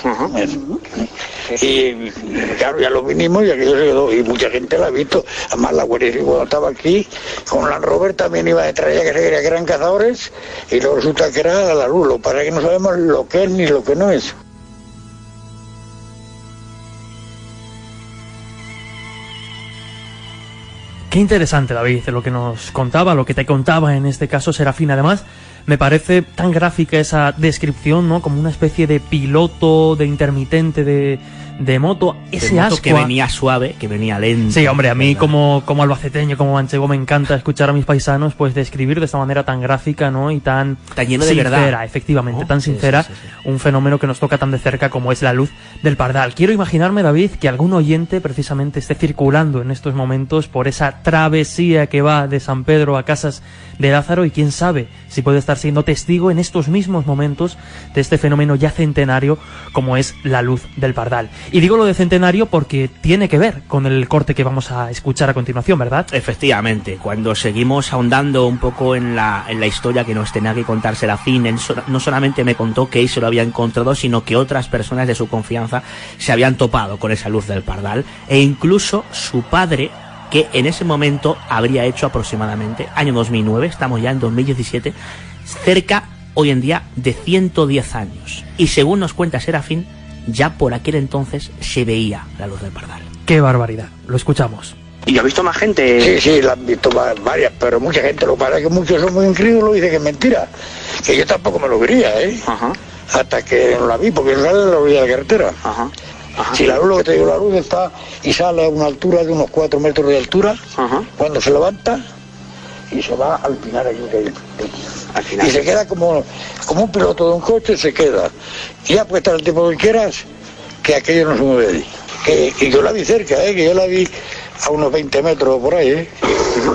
Y claro, ya lo vinimos y aquello se quedó, y mucha gente la ha visto. Además, la Guardia Civil, cuando estaba aquí, con Land Rover también iba detrás, ya que se creía que eran cazadores, y luego resulta que era la luz. Lo que pasa es que no sabemos lo que es ni lo que no es. Qué interesante, David, lo que nos contaba, lo que te contaba en este caso Serafín. Además, me parece tan gráfica esa descripción, ¿no?, como una especie de piloto, de intermitente de moto, ese moto ascua que venía suave, que venía lento. Sí, hombre, a mí como albaceteño, como manchego, me encanta escuchar a mis paisanos pues describir de esta manera tan gráfica, ¿no?, y tan lleno de sincera, verdad. efectivamente, tan sincera, sí. Un fenómeno que nos toca tan de cerca como es la luz del Pardal. Quiero imaginarme, David, que algún oyente precisamente esté circulando en estos momentos por esa travesía que va de San Pedro a Casas de Lázaro, y quién sabe si puede estar siendo testigo en estos mismos momentos de este fenómeno ya centenario como es la luz del Pardal. Y digo lo de centenario porque tiene que ver con el corte que vamos a escuchar a continuación, ¿verdad? Efectivamente, cuando seguimos ahondando un poco en la historia que nos tenía que contar Serafín, él no solamente me contó que él se lo había encontrado, sino que otras personas de su confianza se habían topado con esa luz del Pardal, e incluso su padre, que en ese momento habría hecho aproximadamente, año 2009, estamos ya en 2017, cerca hoy en día de 110 años. Y según nos cuenta Serafín, ya por aquel entonces se veía la luz del Pardal. ¡Qué barbaridad! Lo escuchamos. ¿Y yo he visto más gente? Sí, la han visto varias, pero mucha gente, lo que pasa es que muchos son muy incrédulos y dicen que es mentira. Que yo tampoco me lo creía, ¿eh? Hasta que no la vi, porque no sale de la orilla de la carretera. Si la luz, lo que te digo, la luz está y sale a una altura de unos 4 metros de altura, cuando se levanta y se va al pinar allí y se queda como un piloto de un coche, se queda. Y ya puede estar el tiempo que quieras, que aquello no se mueve allí. Que yo la vi cerca, que yo la vi a unos 20 metros por ahí,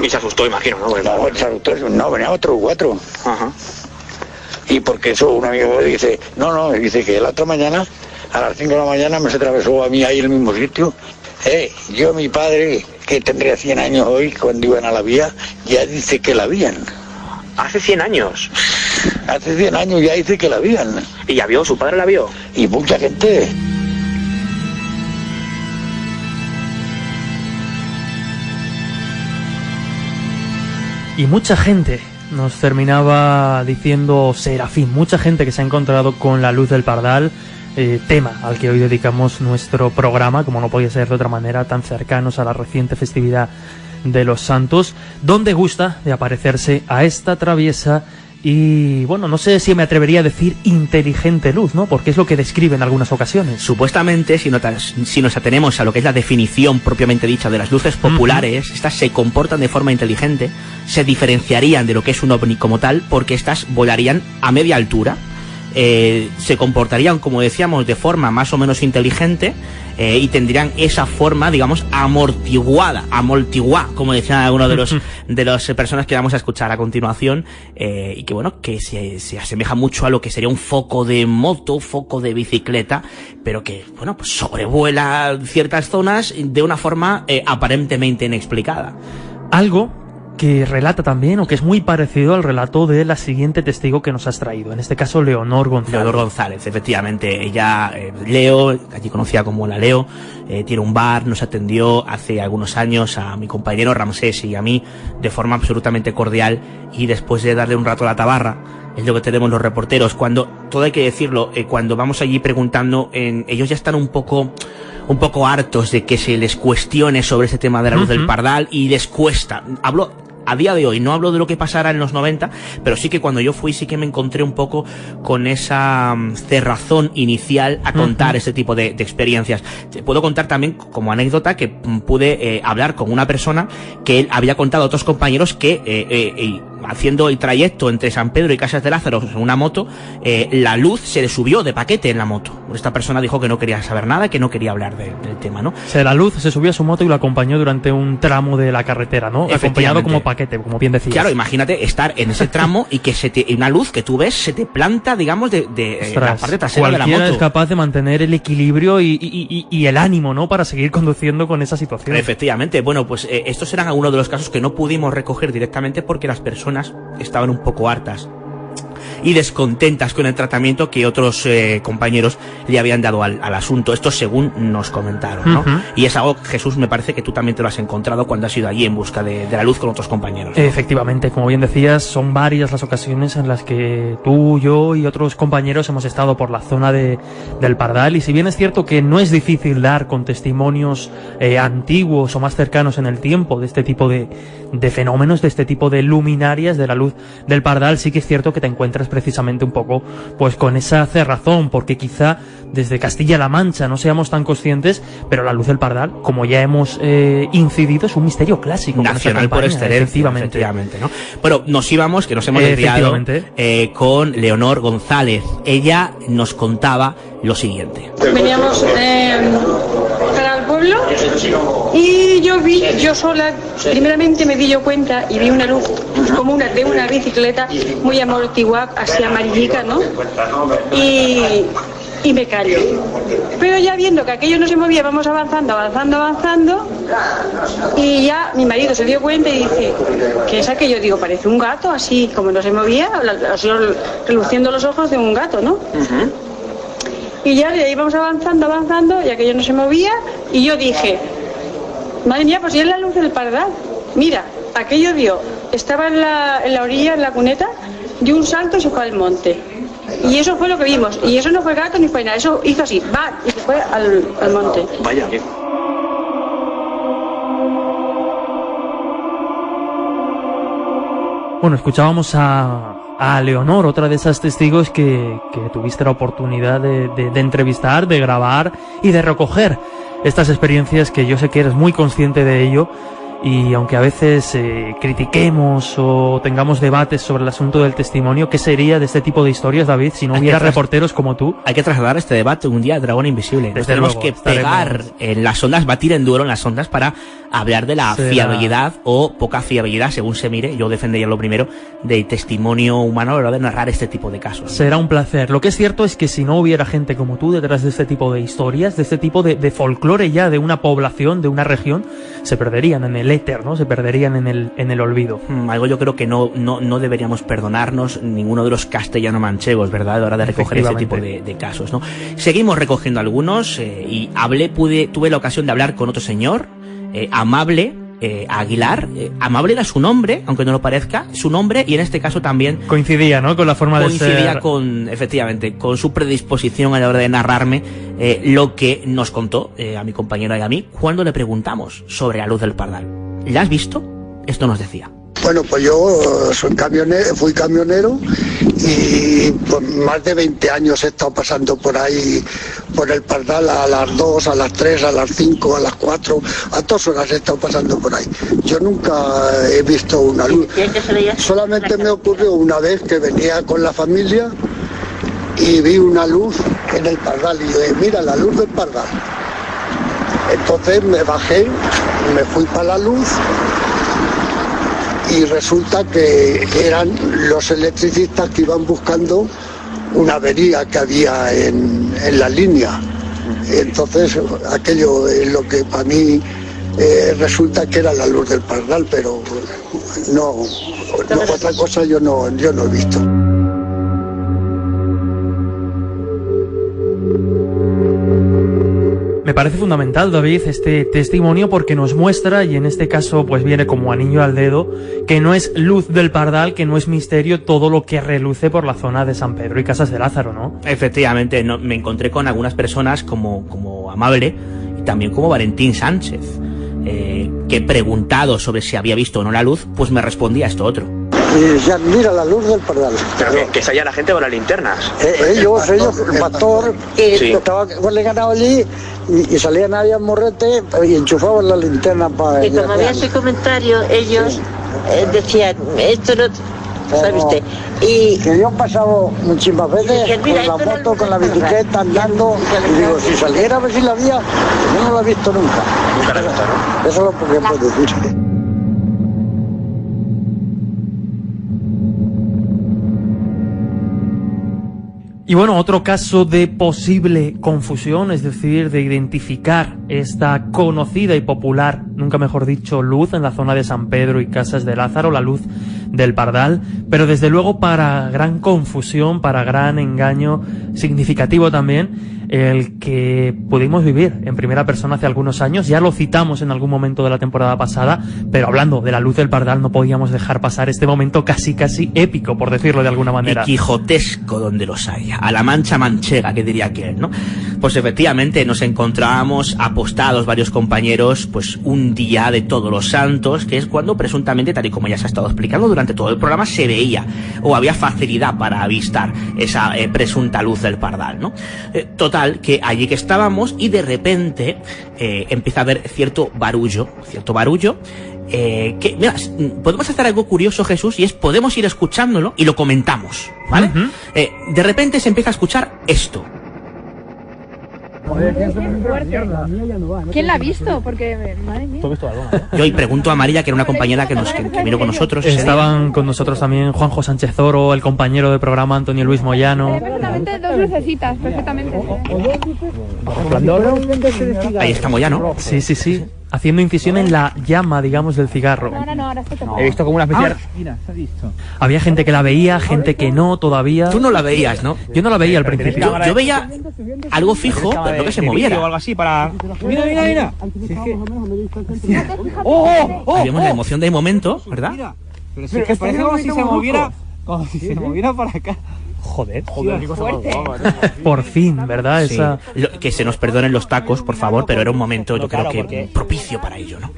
Y se asustó, imagino, ¿no? No, se asustó, no, venía otro 4. Y porque eso un amigo me dice, dice que la otra mañana, a las 5 de la mañana, me se atravesó a mí ahí en el mismo sitio. Yo, mi padre, que tendría 100 años hoy, cuando iban a la vía, ya dice que la vían. ¿Hace 100 años? Hace 100 años ya dice que la vían. ¿Y ya vio? ¿Su padre la vio? Y mucha gente. Y mucha gente, nos terminaba diciendo Serafín, mucha gente que se ha encontrado con la luz del Pardal, tema al que hoy dedicamos nuestro programa, como no podía ser de otra manera, tan cercanos a la reciente festividad de los Santos, donde gusta de aparecerse a esta traviesa y, bueno, no sé si me atrevería a decir inteligente luz, ¿no? Porque es lo que describe en algunas ocasiones. Supuestamente, si nos atenemos a lo que es la definición propiamente dicha de las luces populares, estas se comportan de forma inteligente, se diferenciarían de lo que es un ovni como tal, porque estas volarían a media altura, se comportarían, como decíamos, de forma más o menos inteligente, y tendrían esa forma, digamos, amortiguada, como decían algunos de las personas que vamos a escuchar a continuación, y que, bueno, que se asemeja mucho a lo que sería un foco de moto, foco de bicicleta, pero que, bueno, pues sobrevuela ciertas zonas de una forma aparentemente inexplicada. Algo que relata también, o que es muy parecido al relato de la siguiente testigo que nos has traído, en este caso Leonor González. Leonor González, efectivamente. Ella, Leo, allí conocida como la Leo, tiene un bar, nos atendió hace algunos años a mi compañero Ramsés y a mí de forma absolutamente cordial, y después de darle un rato a la tabarra, es lo que tenemos los reporteros, cuando, todo hay que decirlo, cuando vamos allí preguntando, ellos ya están un poco hartos de que se les cuestione sobre ese tema de la luz del Pardal, y les cuesta. Hablo a día de hoy, no hablo de lo que pasara en los 90, pero sí que cuando yo fui sí que me encontré un poco con esa cerrazón inicial a contar este tipo de experiencias. Te puedo contar también como anécdota que pude hablar con una persona que él había contado a otros compañeros que haciendo el trayecto entre San Pedro y Casas de Lázaro en una moto, la luz se le subió de paquete en la moto. Esta persona dijo que no quería saber nada, que no quería hablar del tema, ¿no? O sea, la luz se subió a su moto y lo acompañó durante un tramo de la carretera, ¿no? Acompañado como paquete, como bien decías. Claro, imagínate estar en ese tramo y que una luz que tú ves se te planta, digamos, de la parte trasera de la moto. Cualquiera es capaz de mantener el equilibrio y el ánimo, ¿no? Para seguir conduciendo con esa situación. Efectivamente. Bueno, pues estos eran algunos de los casos que no pudimos recoger directamente porque las personas estaban un poco hartas y descontentas con el tratamiento que otros compañeros le habían dado al asunto. Esto según nos comentaron, ¿no? Y es algo, Jesús, me parece que tú también te lo has encontrado cuando has ido allí en busca de la luz con otros compañeros, ¿no? Efectivamente, como bien decías, son varias las ocasiones en las que tú, yo y otros compañeros hemos estado por la zona del Pardal, y si bien es cierto que no es difícil dar con testimonios antiguos o más cercanos en el tiempo de este tipo de fenómenos, de este tipo de luminarias de la luz del Pardal, sí que es cierto que te encuentras precisamente un poco pues con esa cerrazón, porque quizá desde Castilla-La Mancha no seamos tan conscientes, pero la luz del Pardal, como ya hemos incidido, es un misterio clásico nacional por excelencia, efectivamente, ¿no? Bueno, nos íbamos, que nos hemos desviado, con Leonor González. Ella nos contaba lo siguiente. Veníamos para el pueblo y yo sola, primeramente me di yo cuenta y vi una luz como de una bicicleta muy amortiguada, así amarillica, ¿no? Y me callo. Pero ya viendo que aquello no se movía, vamos avanzando, y ya mi marido se dio cuenta y dice, ¿qué es aquello? Digo, parece un gato, así como no se movía, así reluciendo los ojos de un gato, ¿no? Y ya de ahí vamos avanzando, y aquello no se movía, y yo dije, madre mía, pues ya es la luz del Pardal. Mira, aquello estaba en la orilla, en la cuneta, dio un salto y se fue al monte. Y eso fue lo que vimos. Y eso no fue gato ni fue nada, eso hizo así, va, y se fue al monte. Vaya. Bueno, escuchábamos a Leonor, otra de esas testigos que tuviste la oportunidad de entrevistar, de grabar y de recoger estas experiencias, que yo sé que eres muy consciente de ello. Y aunque a veces critiquemos o tengamos debates sobre el asunto del testimonio, ¿qué sería de este tipo de historias, David, si no hubiera reporteros como tú? Hay que trasladar este debate un día al Dragón Invisible. Nos tenemos que pegar en las ondas, batir en duelo en las ondas para hablar de la fiabilidad o poca fiabilidad, según se mire. Yo defendería lo primero del testimonio humano a la hora de narrar este tipo de casos. Será un placer. Lo que es cierto es que si no hubiera gente como tú detrás de este tipo de historias, de este tipo de folclore ya de una población, de una región, se perderían en el éter, ¿no? Se perderían en el olvido. Algo yo creo que no deberíamos perdonarnos ninguno de los castellano-manchegos, ¿verdad? A la hora de recoger este tipo de casos, ¿no? Seguimos recogiendo algunos y tuve la ocasión de hablar con otro señor, Amable Aguilar. Amable era su nombre, aunque no lo parezca, su nombre, y en este caso también coincidía, ¿no? Con la forma de ser. Coincidía efectivamente, con su predisposición a la hora de narrarme lo que nos contó a mi compañero y a mí cuando le preguntamos sobre la luz del Pardal. ¿La has visto? Esto nos decía. Bueno, pues yo fui camionero y por más de 20 años he estado pasando por ahí, por el Pardal, a las 2, a las 3, a las 5, a las 4, a todas horas he estado pasando por ahí. Yo nunca he visto una luz. Solamente me ocurrió una vez que venía con la familia y vi una luz en el Pardal y dije, mira, la luz del Pardal. Entonces me bajé, me fui para la luz. Y resulta que eran los electricistas que iban buscando una avería que había en la línea. Entonces aquello es lo que para mí resulta que era la luz del Pardal, pero no otra cosa yo no he visto. Me parece fundamental, David, este testimonio porque nos muestra, y en este caso pues viene como anillo al dedo, que no es luz del Pardal, que no es misterio todo lo que reluce por la zona de San Pedro y Casas de Lázaro, ¿no? Efectivamente, me encontré con algunas personas como Amable y también como Valentín Sánchez, que preguntado sobre si había visto o no la luz, pues me respondía esto otro. Y decían, mira la luz del Pardal. ¿Pero que salía la gente con las linternas? Ellos, el pastor, estaba con el ganado allí y salían ahí a morrete y enchufaban la linterna para... Y como había ese comentario, ellos decían, esto no... ¿Sabe usted? Y que yo he pasado muchísimas veces con la moto, con la bicicleta, andando, y digo, si saliera a ver si la había, yo no la he visto nunca. Nunca la he visto, ¿no? Eso es lo que puedo decir. Y bueno, otro caso de posible confusión, es decir, de identificar esta conocida y popular, nunca mejor dicho, luz en la zona de San Pedro y Casas de Lázaro, la luz del Pardal, pero desde luego para gran confusión, para gran engaño significativo también, el que pudimos vivir en primera persona hace algunos años. Ya lo citamos en algún momento de la temporada pasada, pero hablando de la luz del Pardal no podíamos dejar pasar este momento casi épico, por decirlo de alguna manera. Y quijotesco donde los haya, a la mancha manchega, que diría aquel, ¿no? Pues efectivamente nos encontrábamos apostados varios compañeros, pues un día de Todos los Santos, que es cuando presuntamente, tal y como ya se ha estado explicando durante todo el programa, se veía o había facilidad para avistar esa presunta luz del Pardal, ¿no? Total, que allí que estábamos y de repente empieza a haber cierto barullo, que, mira, podemos hacer algo curioso, Jesús, y es podemos ir escuchándolo y lo comentamos, ¿vale? De repente se empieza a escuchar esto. ¿Quién la ha visto? Porque, madre mía. Yo hoy pregunto a María, que era una compañera que vino con nosotros. Estaban con nosotros también Juanjo Sánchez Oro, el compañero de programa Antonio Luis Moyano. Perfectamente, dos lucecitas, perfectamente. Ahí está Moyano. Sí. Haciendo incisión en la llama, digamos, del cigarro. Ahora está tocando. He visto como una especie de... Mira, se ha visto. Había gente que la veía, gente que no todavía. Tú no la veías, ¿no? Yo no la veía al principio. Yo veía algo fijo, pero no que se moviera. O algo así para... Mira. Habíamos la emoción de momento, ¿verdad? Mira, pero si es que parece como si se moviera... Como si se moviera para acá. Joder, qué cosa más guapa. Por fin, ¿verdad? Sí. Que se nos perdonen los tacos, por favor, pero era un momento, yo creo que propicio para ello, ¿no?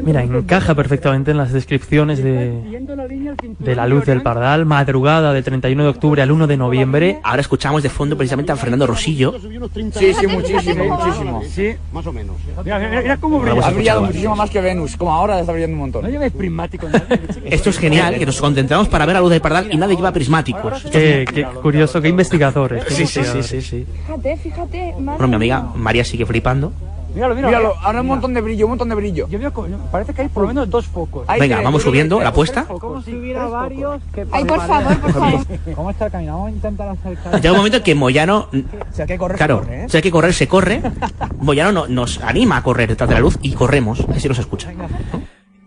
Mira, encaja perfectamente en las descripciones de la luz del Pardal, madrugada del 31 de octubre al 1 de noviembre. Ahora escuchamos de fondo precisamente a Fernando Rosillo. Sí, muchísimo. Sí, más o menos. Mira cómo brilla. Ha brillado muchísimo más que Venus, como ahora está brillando un montón. No lleves prismático. Esto es genial, que nos concentramos para ver la luz del Pardal y nadie lleva prismáticos. Qué curioso, qué investigadores. Sí. Fíjate. Bueno, mi amiga María sigue flipando. Míralo, ahora un montón de brillo. Yo veo, parece que hay por lo menos dos focos. Venga, vamos subiendo la apuesta. Como si hubiera varios. Ay, por favor. ¿Cómo está el camino? Vamos a intentar acercar. Llega un momento en que Moyano... Si hay que correr, claro, se corre, ¿eh? Si hay que correr, se corre. Moyano nos anima a correr detrás de la luz y corremos. Así nos escucha.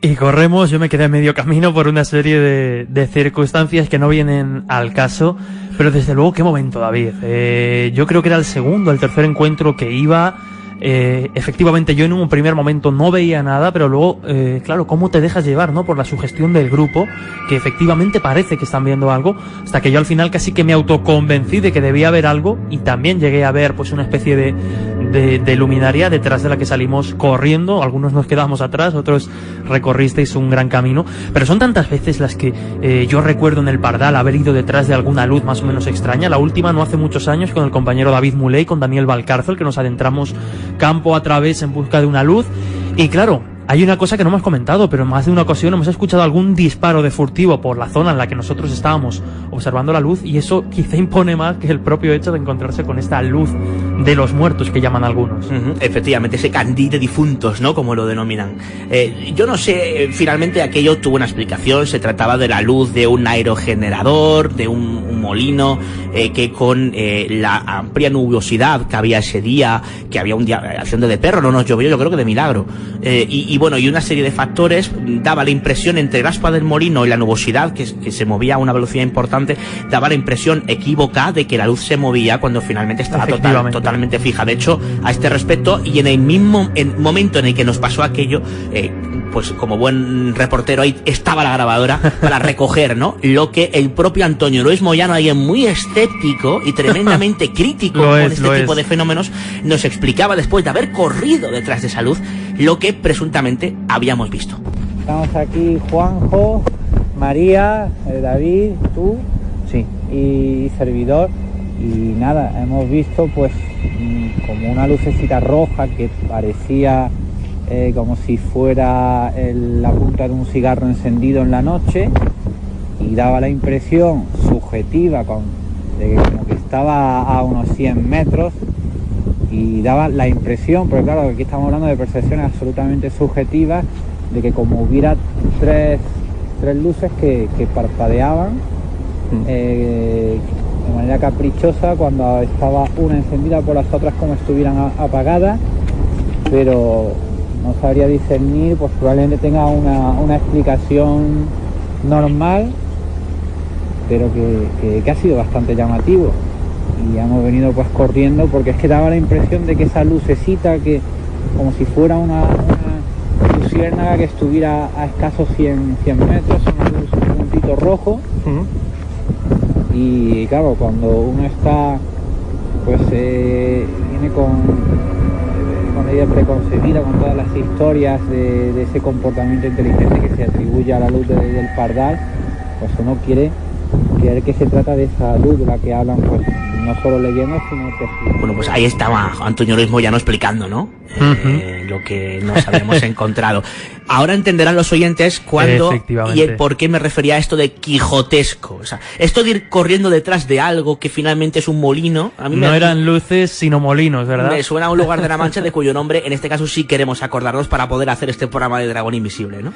Y corremos, yo me quedé a medio camino por una serie de circunstancias que no vienen al caso, pero desde luego, qué momento, David. Yo creo que era el tercer encuentro que iba. Efectivamente, yo en un primer momento no veía nada, pero luego, claro, cómo te dejas llevar, ¿no? Por la sugestión del grupo, que efectivamente parece que están viendo algo, hasta que yo al final casi que me autoconvencí de que debía haber algo, y también llegué a ver pues una especie de luminaria detrás de la que salimos corriendo. Algunos nos quedamos atrás, otros recorristeis un gran camino, pero son tantas veces las que yo recuerdo en el Pardal haber ido detrás de alguna luz más o menos extraña. La última no hace muchos años con el compañero David Muley, con Daniel Valcárcel, que nos adentramos campo a través en busca de una luz. Y claro, hay una cosa que no hemos comentado, pero en más de una ocasión hemos escuchado algún disparo de furtivo por la zona en la que nosotros estábamos observando la luz, y eso quizá impone más que el propio hecho de encontrarse con esta luz de los muertos que llaman algunos. Efectivamente, ese candil de difuntos, ¿no? Como lo denominan. Yo no sé, finalmente aquello tuvo una explicación. Se trataba de la luz de un aerogenerador, de un molino, que con la amplia nubosidad que había ese día, que había un día haciendo de perro, no nos llovió, yo creo que de milagro. Y bueno, y una serie de factores daba la impresión, entre el aspa del molino y la nubosidad, que se movía a una velocidad importante, daba la impresión equívoca de que la luz se movía cuando finalmente estaba totalmente fija. De hecho, a este respecto, y en el mismo momento en el que nos pasó aquello, pues como buen reportero ahí estaba la grabadora para recoger, ¿no? Lo que el propio Antonio Luis Moyano, alguien muy escéptico y tremendamente crítico con este tipo de fenómenos, nos explicaba después de haber corrido detrás de esa luz lo que presuntamente habíamos visto. Estamos aquí Juanjo, María, David, tú y servidor, y nada, hemos visto pues como una lucecita roja que parecía como si fuera la punta de un cigarro encendido en la noche, y daba la impresión subjetiva de que como que estaba a unos 100 metros, y daba la impresión, pero claro, aquí estamos hablando de percepciones absolutamente subjetivas, de que como hubiera tres luces que parpadeaban de manera caprichosa cuando estaba una encendida por las otras como estuvieran apagadas, pero no sabría discernir, pues probablemente tenga una explicación normal, pero que ha sido bastante llamativo, y hemos venido pues corriendo porque es que daba la impresión de que esa lucecita, que como si fuera una luciérnaga que estuviera a escasos 100 metros, un puntito rojo. Y claro, cuando uno está pues viene con la idea preconcebida, con todas las historias de ese comportamiento inteligente que se atribuye a la luz del Pardal, pues uno quiere creer que se trata de esa luz de la que hablan, pues no solo leyendas, sino que... Bueno, pues ahí estaba Antonio Luis Moyano explicando, ¿no? Lo que nos habíamos encontrado. Ahora entenderán los oyentes cuándo y el por qué me refería a esto de quijotesco. O sea, esto de ir corriendo detrás de algo que finalmente es un molino... A mí no eran luces, sino molinos, ¿verdad? Me suena a un lugar de la Mancha de cuyo nombre, en este caso, sí queremos acordarnos para poder hacer este programa de Dragón Invisible, ¿no?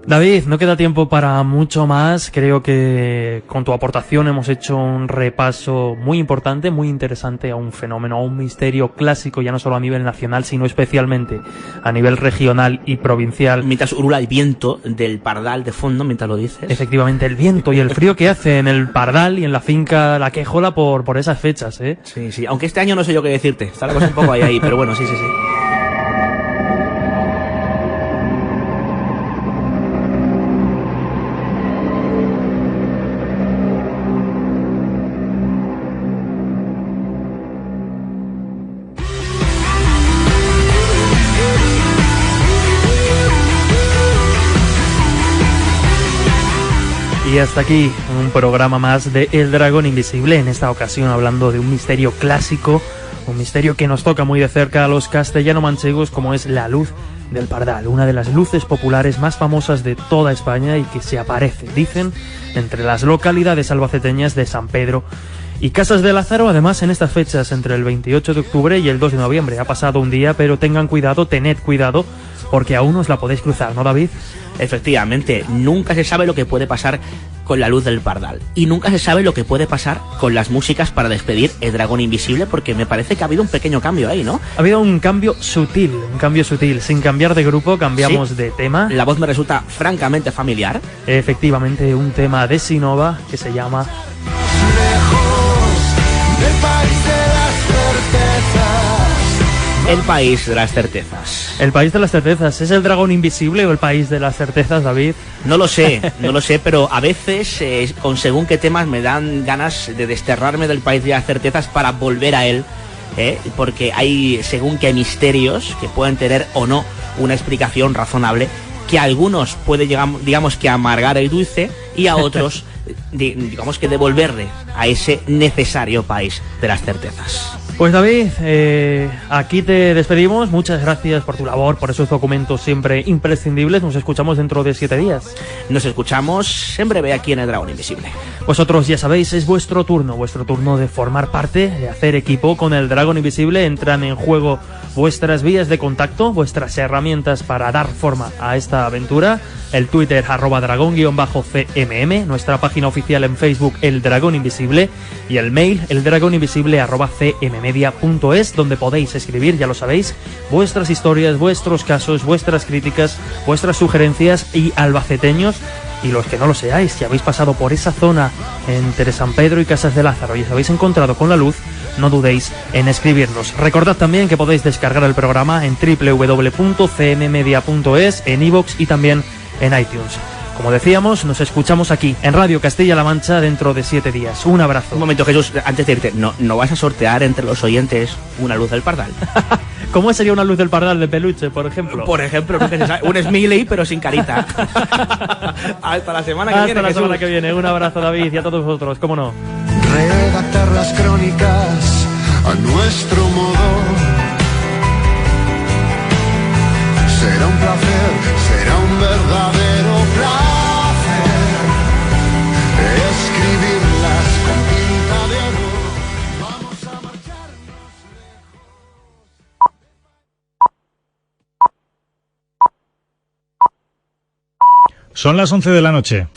David, no queda tiempo para mucho más. Creo que con tu aportación hemos hecho un repaso muy importante, muy interesante a un fenómeno, a un misterio clásico, ya no solo a nivel nacional, sino especialmente a nivel regional y provincial. Mientras urula el viento del Pardal de fondo, mientras lo dices. Efectivamente, el viento y el frío que hace en el Pardal y en la finca La Quejola por esas fechas, ¿eh? Sí, aunque este año no sé yo qué decirte, está la cosa un poco ahí, pero bueno, sí. Y hasta aquí un programa más de El Dragón Invisible, en esta ocasión hablando de un misterio clásico, un misterio que nos toca muy de cerca a los castellano-manchegos, como es la luz del Pardal, una de las luces populares más famosas de toda España y que se aparece, dicen, entre las localidades albaceteñas de San Pedro y Casas de Lázaro, además en estas fechas entre el 28 de octubre y el 2 de noviembre. Ha pasado un día, pero tened cuidado, porque aún os la podéis cruzar, ¿no, David? Efectivamente, nunca se sabe lo que puede pasar con la luz del Pardal, y nunca se sabe lo que puede pasar con las músicas para despedir El Dragón Invisible, porque me parece que ha habido un pequeño cambio ahí, ¿no? Ha habido un cambio sutil, sin cambiar de grupo, cambiamos de tema. La voz me resulta francamente familiar. Efectivamente, un tema de Sinova que se llama Del país de las certezas. El país de las certezas. El país de las certezas. ¿Es el Dragón Invisible o el país de las certezas, David? No lo sé, pero a veces con según qué temas me dan ganas de desterrarme del país de las certezas para volver a él, porque hay según qué misterios que pueden tener o no una explicación razonable, que a algunos puede llegar, digamos que amargar el dulce, y a otros digamos que devolverle a ese necesario país de las certezas. Pues David, aquí te despedimos. Muchas gracias por tu labor, por esos documentos siempre imprescindibles. Nos escuchamos dentro de 7 días. Nos escuchamos en breve aquí en El Dragón Invisible. Vosotros ya sabéis, es vuestro turno de formar parte, de hacer equipo con El Dragón Invisible. Entran en juego vuestras vías de contacto, vuestras herramientas para dar forma a esta aventura. El Twitter @dragón_cmm, nuestra página oficial en Facebook El Dragón Invisible y el mail eldragoninvisible@cmmedia.es, donde podéis escribir, ya lo sabéis, vuestras historias, vuestros casos, vuestras críticas, vuestras sugerencias, y albaceteños y los que no lo seáis, si habéis pasado por esa zona entre San Pedro y Casas de Lázaro y os habéis encontrado con la luz, no dudéis en escribirnos. Recordad también que podéis descargar el programa en www.cmmedia.es, en iVoox y también en iTunes. Como decíamos, nos escuchamos aquí en Radio Castilla-La Mancha dentro de 7 días. Un abrazo. Un momento, Jesús, antes de irte, ¿no vas a sortear entre los oyentes una luz del Pardal? ¿Cómo sería una luz del Pardal de peluche, por ejemplo? Por ejemplo, un Smiley, pero sin carita. Hasta la semana que viene. Hasta la semana que viene. Un abrazo, David, y a todos vosotros, cómo no. Redactar las crónicas a nuestro modo. Será un placer, será un verdadero placer escribirlas con tinta de oro. Vamos a marcharnos lejos. Son las 11 de la noche.